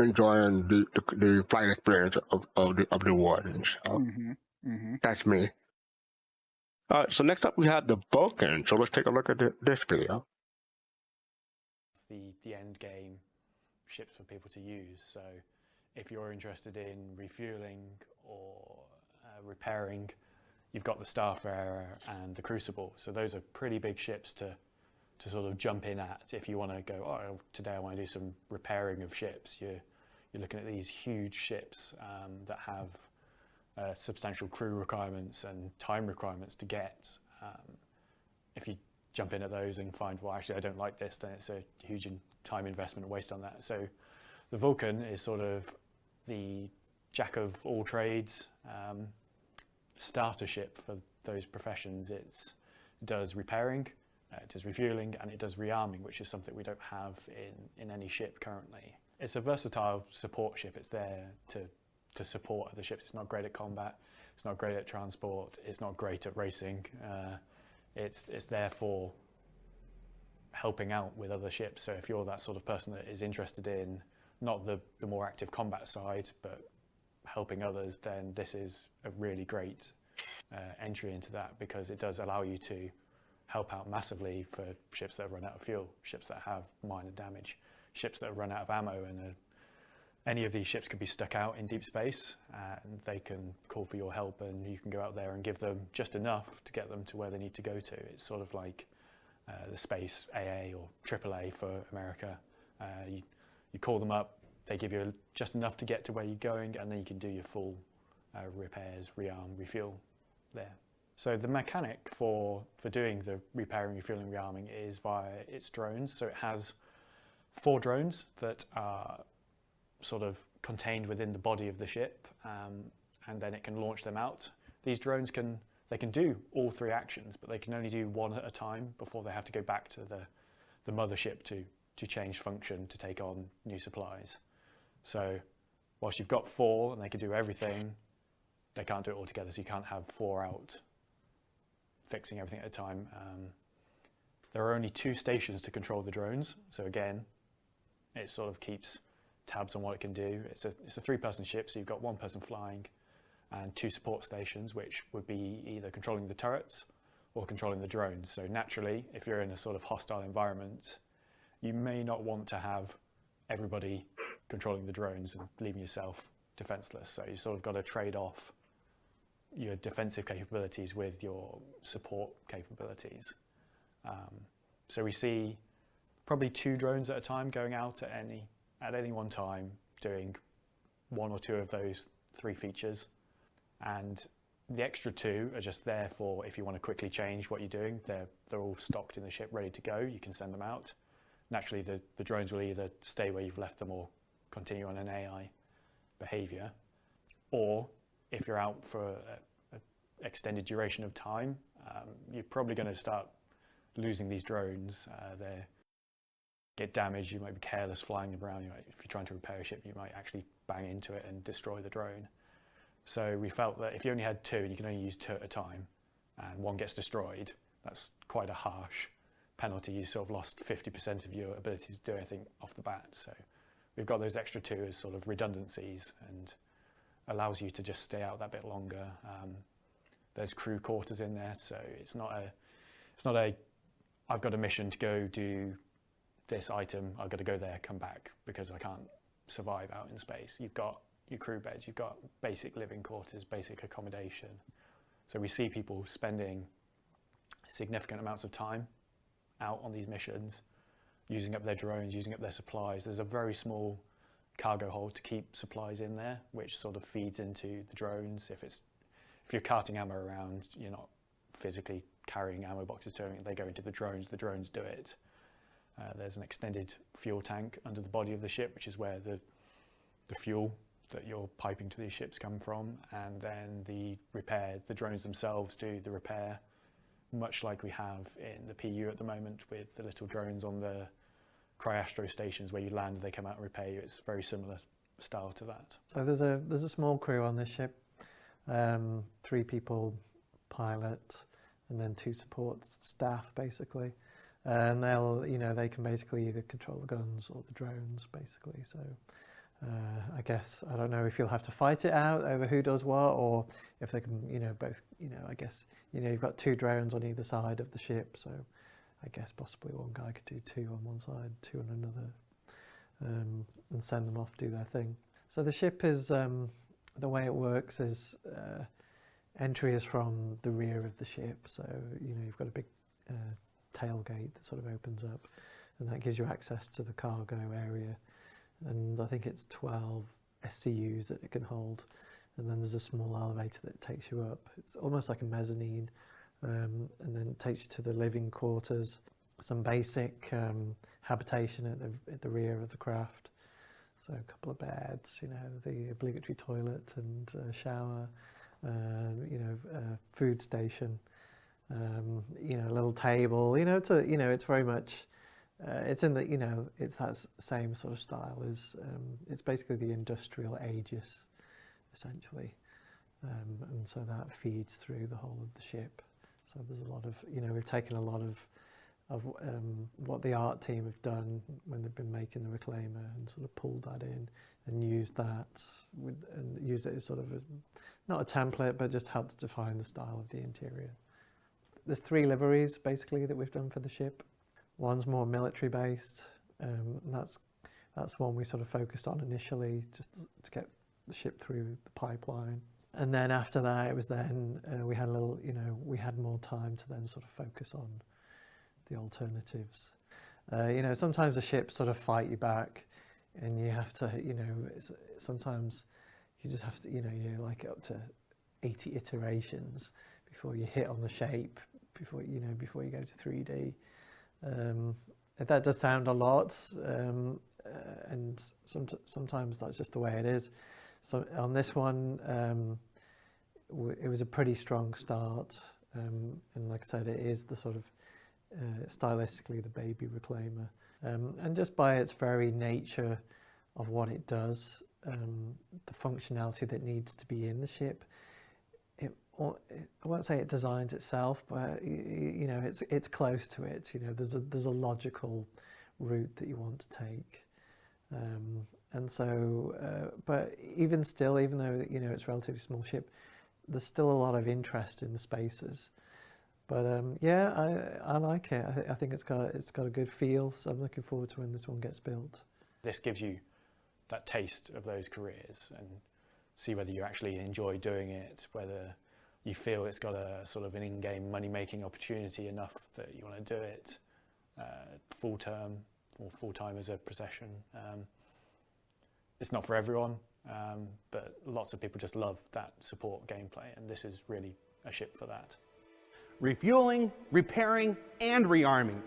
enjoying the flight experience of the wardens. So that's me. All right, so next up we have the Vulcan. So let's take a look at this video. The end game ships for people to use. So if you're interested in refueling or repairing, you've got the Starfarer and the Crucible. So those are pretty big ships to sort of jump in at if you want to go, oh, today I want to do some repairing of ships. You're looking at these huge ships that have substantial crew requirements and time requirements to get. If you jump in at those and find, well, actually I don't like this, then it's a huge time investment and waste on that. So the Vulcan is sort of the jack of all trades starter ship for those professions. It does repairing, it does refueling, and it does rearming, which is something we don't have in any ship currently. It's a versatile support ship. It's there to support other ships. It's not great at combat, it's not great at transport, it's not great at racing. It's there for helping out with other ships. So if you're that sort of person that is interested in not the more active combat side, but helping others, then this is a really great entry into that, because it does allow you to help out massively for ships that have run out of fuel, ships that have minor damage, ships that have run out of ammo, and any of these ships could be stuck out in deep space, and they can call for your help, and you can go out there and give them just enough to get them to where they need to go to. It's sort of like the space AA or AAA for America. You call them up, they give you just enough to get to where you're going, and then you can do your full repairs, rearm, refuel there. So the mechanic for doing the repairing, refueling, rearming is via its drones. So it has 4 drones that are sort of contained within the body of the ship, and then it can launch them out. These drones can do all 3 actions, but they can only do 1 at a time before they have to go back to the mothership to change function, to take on new supplies. So whilst you've got 4 and they can do everything, they can't do it all together. So you can't have 4 out fixing everything at a time. There are only 2 stations to control the drones. So again, it sort of keeps tabs on what it can do. It's a 3-person ship, so you've got 1 person flying and 2 support stations, which would be either controlling the turrets or controlling the drones. So naturally, if you're in a sort of hostile environment, you may not want to have everybody controlling the drones and leaving yourself defenseless. So you sort of got to trade off your defensive capabilities with your support capabilities. So we see probably 2 drones at a time going out at any one time, doing 1 or 2 of those 3 features, and the extra 2 are just there for if you want to quickly change what you're doing. They're all stocked in the ship, ready to go. You can send them out. Naturally, the drones will either stay where you've left them or continue on an AI behavior, or if you're out for an extended duration of time, you're probably going to start losing these drones. They get damaged, you might be careless flying them around. If you're trying to repair a ship, you might actually bang into it and destroy the drone. So we felt that if you only had 2 and you can only use 2 at a time, and 1 gets destroyed, that's quite a harsh penalty. You sort of lost 50% of your ability to do anything off the bat. So we've got those extra 2 as sort of redundancies, and allows you to just stay out that bit longer. There's crew quarters in there, so it's not a I've got a mission to go do this item, I've got to go there, come back, because I can't survive out in space. You've got your crew beds, you've got basic living quarters, basic accommodation. So we see people spending significant amounts of time out on these missions, using up their drones, using up their supplies. There's a very small cargo hold to keep supplies in there, which sort of feeds into the drones. If if you're carting ammo around, you're not physically carrying ammo boxes to it. They go into the drones do it. There's an extended fuel tank under the body of the ship, which is where the fuel that you're piping to these ships come from, and then the drones themselves do the repair, much like we have in the PU at the moment with the little drones on the cryastro stations where you land, they come out and repair you. It's very similar style to that. So there's a small crew on this ship, 3 people, pilot, and then 2 support staff basically, and they can basically either control the guns or the drones basically. So I guess I don't know if you'll have to fight it out over who does what, or if they can both. I guess you've got 2 drones on either side of the ship, so I guess possibly one guy could do 2 on one side, 2 on another, and send them off do their thing. So the ship is the way it works is entry is from the rear of the ship. So you've got a big tailgate that sort of opens up, and that gives you access to the cargo area. And I think it's 12 SCUs that it can hold, and then there's a small elevator that takes you up. It's almost like a mezzanine, and then it takes you to the living quarters, some basic habitation at the rear of the craft. So a couple of beds, the obligatory toilet and shower, food station, a little table. It's very much. It's in the, it's that same sort of style as, it's basically the industrial Aegis, essentially. And so that feeds through the whole of the ship. So there's a lot of, we've taken a lot of what the art team have done when they've been making the Reclaimer and sort of pulled that in and used that and used it as sort of not a template, but just helped define the style of the interior. There's 3 liveries basically that we've done for the ship. One's more military based. That's one we sort of focused on initially, just to get the ship through the pipeline. And then after that, it was then we had a little, we had more time to then sort of focus on the alternatives. Sometimes the ships sort of fight you back, and you have to, sometimes you just have to, you're like up to 80 iterations before you hit on the shape, before you go to 3D. That does sound a lot, and sometimes that's just the way it is. So on this one, it was a pretty strong start, and like I said, it is the sort of stylistically the baby Reclaimer, and just by its very nature of what it does, the functionality that needs to be in the ship. I won't say it designs itself, but it's close to it. There's a logical route that you want to take, and so. But even still, even though it's a relatively small ship, there's still a lot of interest in the spaces. But I like it. I think it's got a good feel. So I'm looking forward to when this one gets built. This gives you that taste of those careers, and see whether you actually enjoy doing it, whether you feel it's got a sort of an in-game money-making opportunity enough that you want to do it full-term or full-time as a procession. It's not for everyone, but lots of people just love that support gameplay, and this is really a ship for that. Refueling, repairing, and rearming.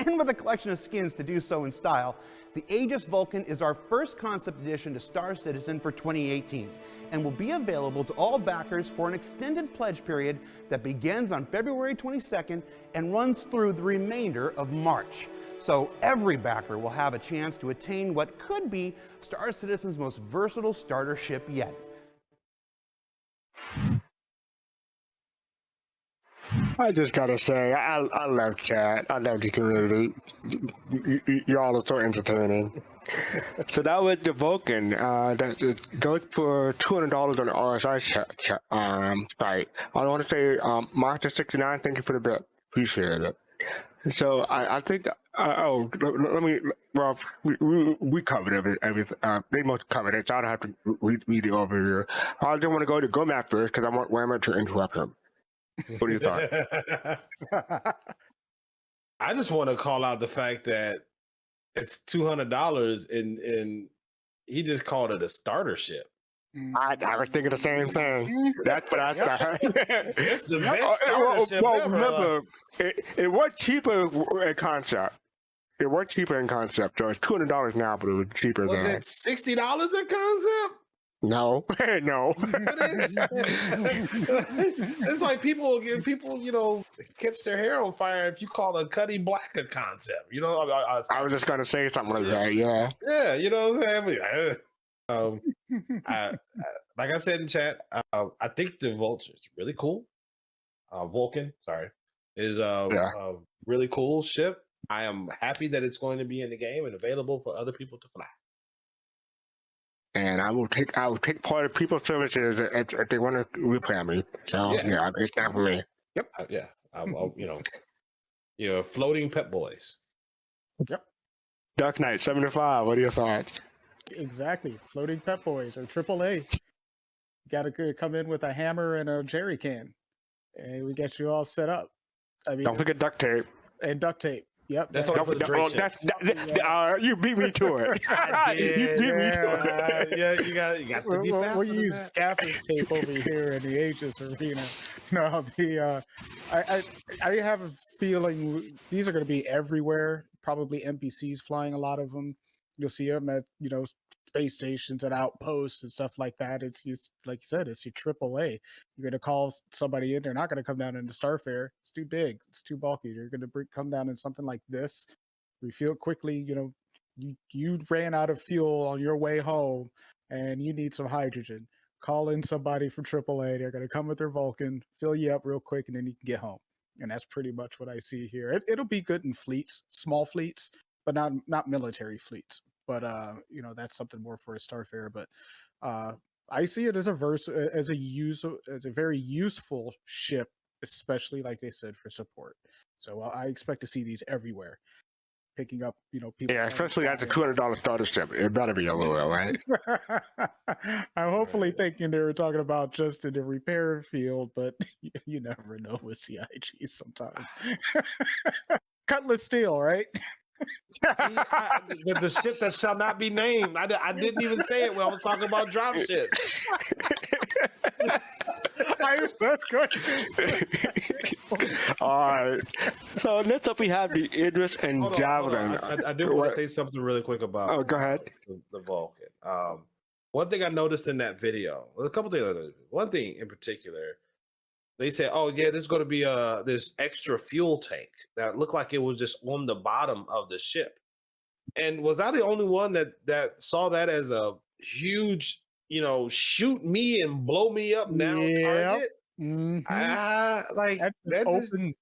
And with a collection of skins to do so in style, the Aegis Vulcan is our first concept addition to Star Citizen for 2018 and will be available to all backers for an extended pledge period that begins on February 22nd and runs through the remainder of March. So every backer will have a chance to attain what could be Star Citizen's most versatile starter ship yet. I just gotta say, I love chat. I love the community. Y'all are so entertaining. So that was the Vulcan. That goes for $200 on the RSI site. I want to say, Master69, thank you for the bit. Appreciate it. So I think. Let me. Well, we covered everything. They most covered it. So I don't have to read it over here. I just want to go to Gomab first because I want Whammer to interrupt him. What do you thought? I just want to call out the fact that it's $200 and he just called it a starter ship. I was thinking the same thing. That's what I thought. It's the best startership well, ever. remember, it was cheaper in concept. It was cheaper in concept, so it's $200 now, but it was cheaper Was than. it $60 a concept? No, no. It's like people, you know, catch their hair on fire if you call a Cuddy Black a concept. You know, I was just gonna say something like that. Yeah. Yeah, you know what I'm saying. Like I said in chat, I think the Vulture is really cool. Vulcan, sorry, is a really cool ship. I am happy that it's going to be in the game and available for other people to fly. And I will take part of people's services if they want to replay me. So yeah, it's time for me. Yep. Yeah. I'll, you know, floating pet boys. Yep. Dark Knight 75. What are your thoughts? Exactly. Floating Pet Boys or AAA. You got to come in with a hammer and a jerry can, and we get you all set up. I mean, Don't forget duct tape. And duct tape. Yep. That's all for the Drake ship. You beat me to it. You beat me to it. Yeah, you got to be faster we'll than use that. gaffer's tape over here in the Aegis arena. No, I have a feeling these are going to be everywhere. Probably NPCs flying a lot of them. You'll see them at space stations and outposts and stuff like that. It's just like you said, it's your AAA. You're going to call somebody in. They're not going to come down into Starfare. It's too big. It's too bulky. You're going to come down in something like this. Refuel quickly. You ran out of fuel on your way home, and you need some hydrogen. Call in somebody from AAA. They're going to come with their Vulcan, fill you up real quick, and then you can get home. And that's pretty much what I see here. It'll be good in fleets, small fleets, but not military fleets. But that's something more for a Starfare. But I see it as a very useful ship, especially like they said for support. So I expect to see these everywhere, picking up people. Yeah, especially at the $200 starter ship. It better be a little, right? I'm hopefully thinking they were talking about just in the repair field, but you never know with CIG sometimes. Cutlass steel, right? See, the ship that shall not be named. I didn't even say it when I was talking about drop ships. That's good. All right. So next up we have the Idris and Javelin. I do want to say something really quick about. Oh, go ahead. The Vulcan. One thing I noticed in that video, well, a couple things. One thing in particular, they said, "Oh yeah, there's going to be this extra fuel tank that looked like it was just on the bottom of the ship." And was I the only one that saw that as a huge, shoot me and blow me up now target? Mm-hmm. Like that open.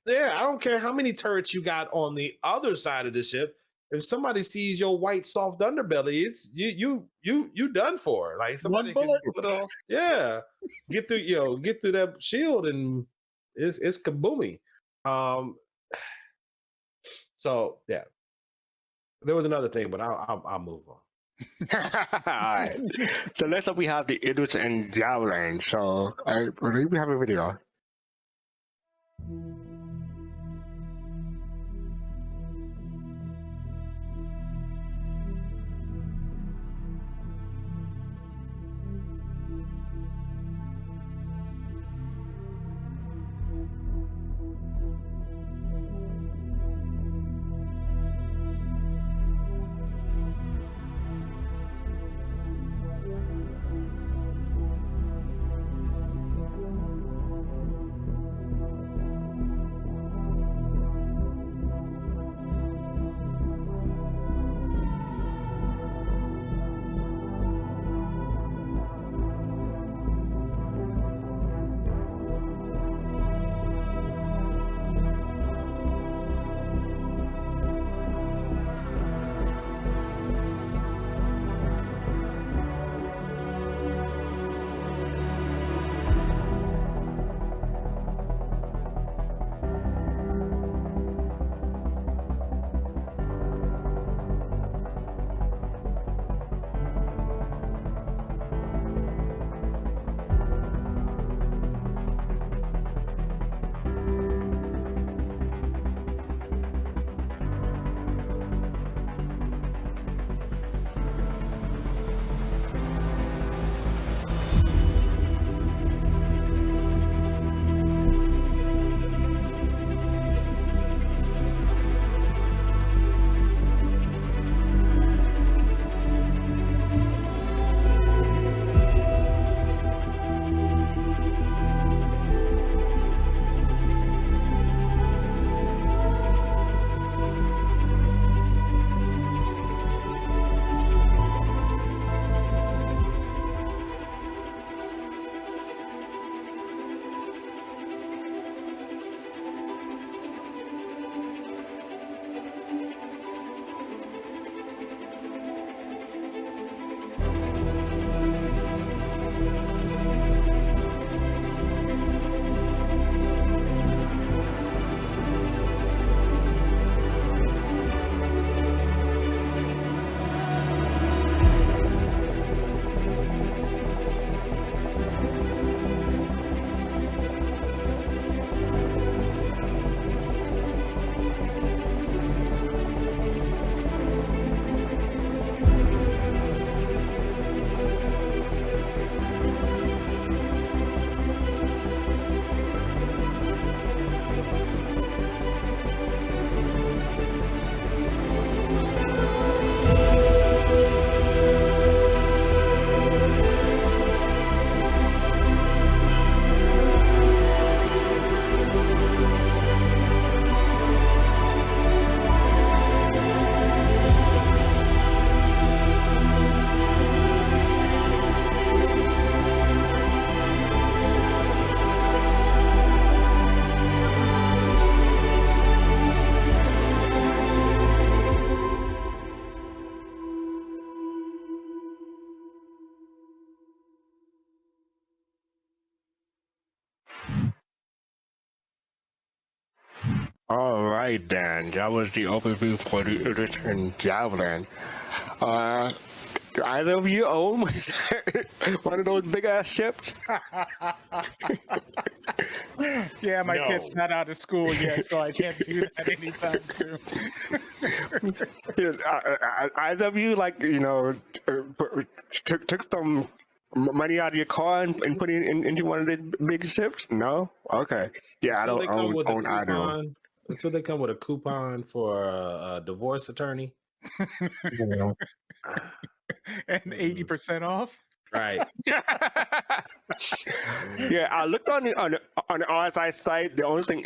Yeah, I don't care how many turrets you got on the other side of the ship. If somebody sees your white soft underbelly, it's you done for. Like somebody can put on, get through that shield and it's kaboomy. So yeah, there was another thing, but I'll move on. All right. So next up we have the Idris and Javelin. So we have a video. All right, then. That was the overview for the Edition Javelin. Do either of you own one of those big ass ships? Yeah, my No. kid's not out of school yet, so I can't do that anytime soon. Yes, either of you, like, took some money out of your car and put it into one of the big ships? No? Okay. Yeah, Until I they don't come with a own either. coupon. Until they come with a coupon for a divorce attorney. And 80% off. Right. Yeah, I looked on the RSI site. The only thing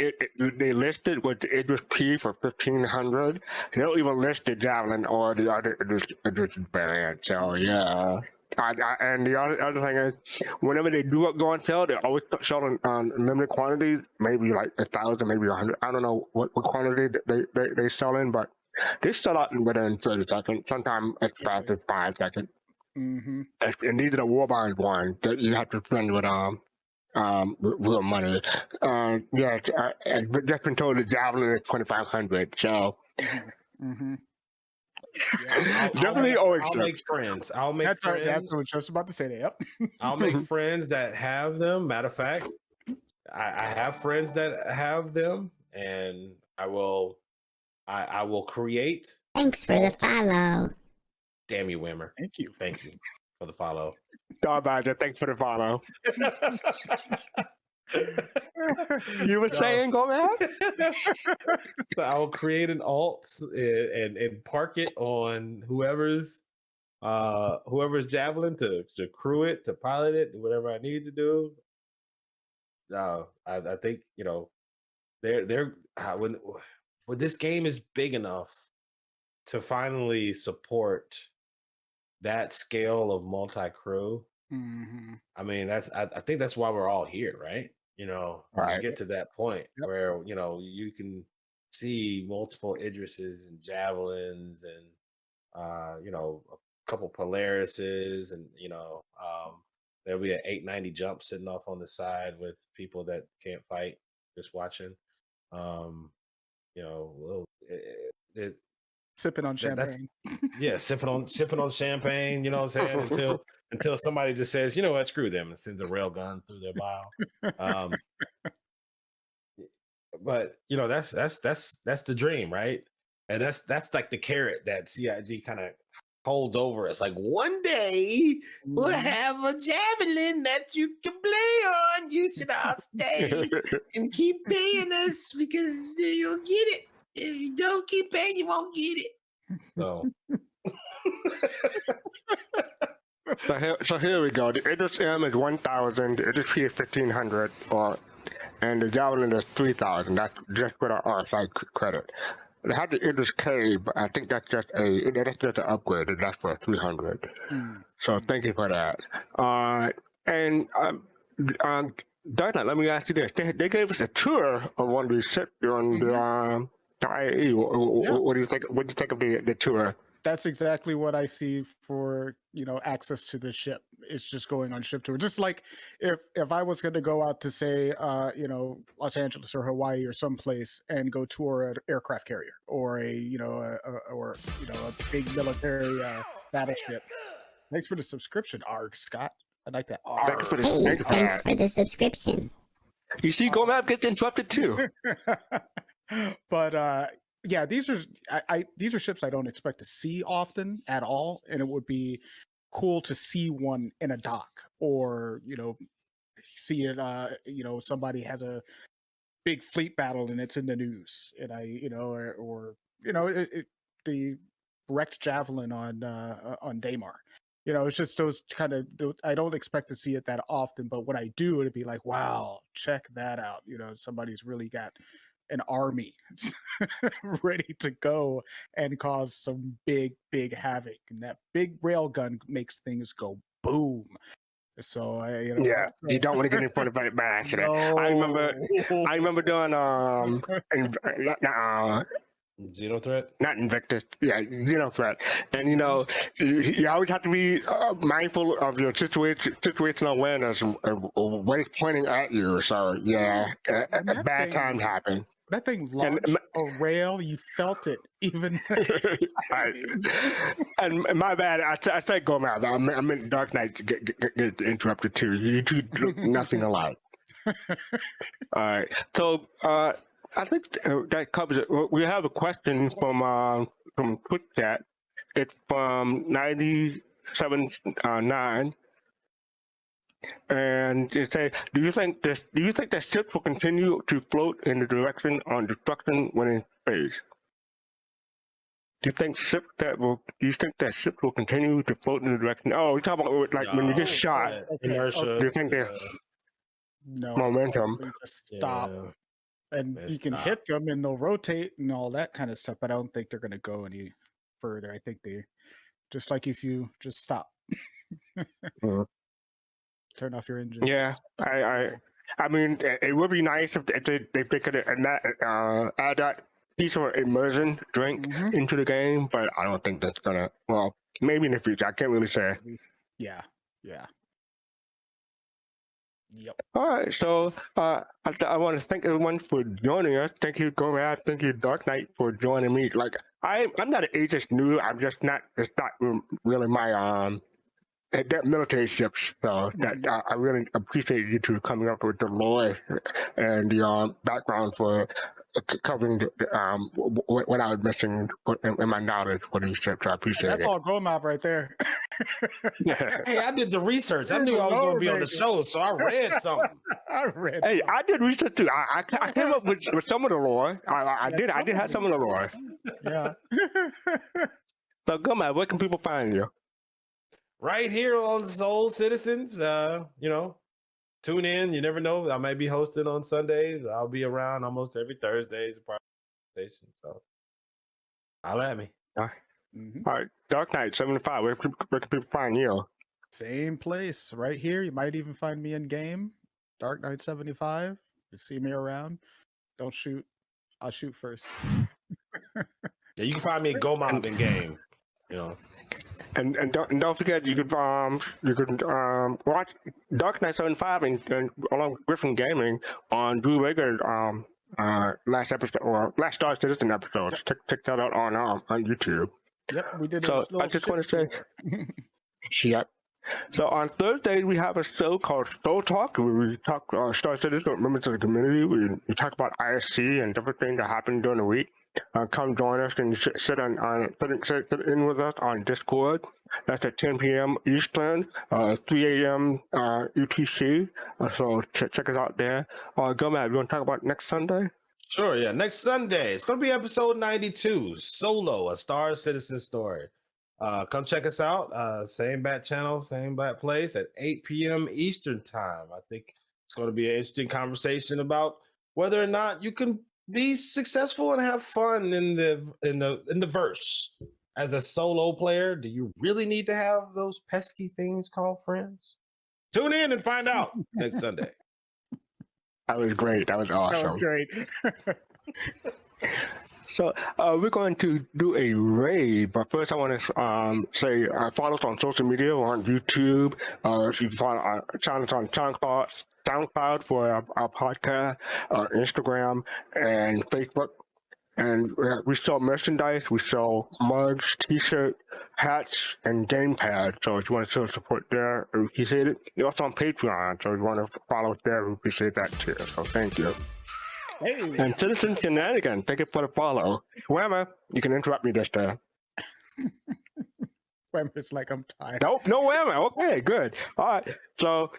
they listed was the Aegis P for 1,500. They don't even list the Javelin or the other Edition variant. So yeah. And the other thing is, whenever they do go on sale, they always sell on limited quantities, maybe like 1,000, maybe 100. I don't know what quantity they sell in, but they sell out within 30 seconds. Sometimes as fast as 5 seconds. Mm-hmm. And these are the Warbound ones that you have to spend with real money. Yes, I've just been told the Javelin is 2,500. So. Mm-hmm. Yeah, Definitely I'll always make friends. I'll make That's friends. that's what I was just about to say. Yep. I'll make friends that have them. Matter of fact, I have friends that have them, and I will create. Thanks for the follow. Damn you, Wimmer. Thank you. Thank you for the follow. Badger, thanks for the follow. You were saying, go ahead? So I will create an alt and park it on whoever's Javelin to crew it, to pilot it, whatever I need to do. I think they're when this game is big enough to finally support that scale of multi-crew. Mm-hmm. I mean, I think that's why we're all here, right? Right. To get to that point where you can see multiple Idrises and Javelins and a couple Polarises, and there'll be an 890 jump sitting off on the side with people that can't fight, just watching. Sipping on champagne. Yeah, sipping on champagne. You know what I'm saying? Until somebody just says, you know what, screw them, and sends a railgun through their bile. But that's the dream, right? And that's like the carrot that CIG kind of holds over us. Like, one day we'll have a Javelin that you can play on. You should all stay and keep paying us, because you'll get it. If you don't keep paying, you won't get it. So. So here we go. The Aegis M is 1,000. The Aegis P is 1,500, and the Javelin is 3,000. That's just for the RSI credit. They have the Aegis K, but I think that's just an upgrade. That's for 300. So thank you for that. Darla, let me ask you this: they gave us a tour of one of these ships during the IAE. What do you think? What do you think of the tour? That's exactly what I see for access to the ship. It's just going on ship tour. Just like if I was going to go out to say Los Angeles or Hawaii or someplace and go tour an aircraft carrier or a big military battleship. Thanks for the subscription, ARG Scott. I like that. Thank you for Thanks for the subscription. You see, Gomab gets interrupted too. But yeah, these are ships I don't expect to see often at all, and it would be cool to see one in a dock, or see it. Somebody has a big fleet battle and it's in the news, and the wrecked Javelin on Daymar. It's just those kind of. I don't expect to see it that often, but when I do, it'd be like, wow, check that out. Somebody's really got an army ready to go and cause some big havoc, and that big railgun makes things go boom. So you don't want to get in front of it by accident. No. I remember doing Xenothreat? Not Invictus. Yeah, Xenothreat. And you always have to be mindful of your situational awareness and what is pointing at you. So yeah, bad times happen. That thing launched a rail. You felt it even. And my bad. I said Gomab. I meant Dark Knight to get interrupted too. You two look nothing alike. All right. So I think that covers it. We have a question from Twitch chat. It's from 97.9. And it says, do you think that ships will continue to float in the direction on destruction when in space? Do you think that ships will continue to float in the direction? Oh, you're talking about like when you get shot. Inertia. Do you think there's momentum? They just stop, and They you can stop. hit them, and they'll rotate and all that kind of stuff. But I don't think they're going to go any further. I think they just like if you just stop, turn off your engine. Yeah, I mean, it would be nice if they could add that piece of immersion drink into the game, but I don't think that's gonna. Well, maybe in the future. I can't really say. Yeah. Yep. All right, so I want to thank everyone for joining us. Thank you, Gomab. Thank you, Dark Knight, for joining me. Like I'm not an Aegis noob. I'm just not. It's not really my that military ships. So that I really appreciate you two coming up with the lore and the background for covering what I was missing in my knowledge for these ships. I appreciate That's it. all Gomab right there. Hey, I did the research. I knew I was going to be on the show, so I read something. I read. Hey, I did research too. I came up with some of the lore. I did have some of the lore. Yeah. So Gomab, where can people find you? Right here on Soul Citizens. Tune in. You never know. I might be hosting on Sundays. I'll be around almost every Thursday as a part of the station. So holla at me. All right, Dark Knight 75. Where can people find you? Same place, right here. You might even find me in game. Dark Knight 75. You see me around. Don't shoot. I'll shoot first. Yeah, you can find me at Gomab in game. And don't forget you could watch Dark Knight 75 and along with Griffin Gaming on Drew Rager last episode or last Star Citizen episodes. Check that out on YouTube. Yep, we did. So I just want to say, yep. So on Thursday we have a show called Soul Talk where we talk Star Citizen members of the community. We talk about ISC and different things that happen during the week. Come join us and sit in with us on Discord. That's at 10 p.m. Eastern, 3 a.m. UTC. So check us out there. Gomab, you want to talk about next Sunday? Sure, yeah. Next Sunday, it's going to be episode 92, Solo, a Star Citizen story. Come check us out. Same bat channel, same bat place at 8 p.m. Eastern time. I think it's going to be an interesting conversation about whether or not you can be successful and have fun in the verse as a solo player. Do you really need to have those pesky things called friends? Tune in and find out next Sunday. That was great. That was awesome. That was great. So we're going to do a raid, but first I want to say follow us on social media. We're on YouTube. You can follow our channels on SoundCloud for our podcast, Instagram, and Facebook. And we sell merchandise. We sell mugs, T-shirts, hats, and game pads. So if you want to show support there, we appreciate it. We're also on Patreon, so if you want to follow us there, we appreciate that too. So thank you. Hey. And Citizen Shenanigan, thank you for the follow. Whammer, you can interrupt me this time. It's like I'm tired. Nope, no whammer. Okay, good. All right, so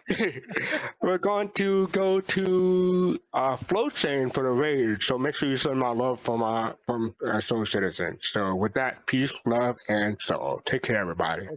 we're going to go to Float Chain for the raid. So make sure you send my love from Soul Citizen. So with that, peace, love, and soul. Take care, everybody.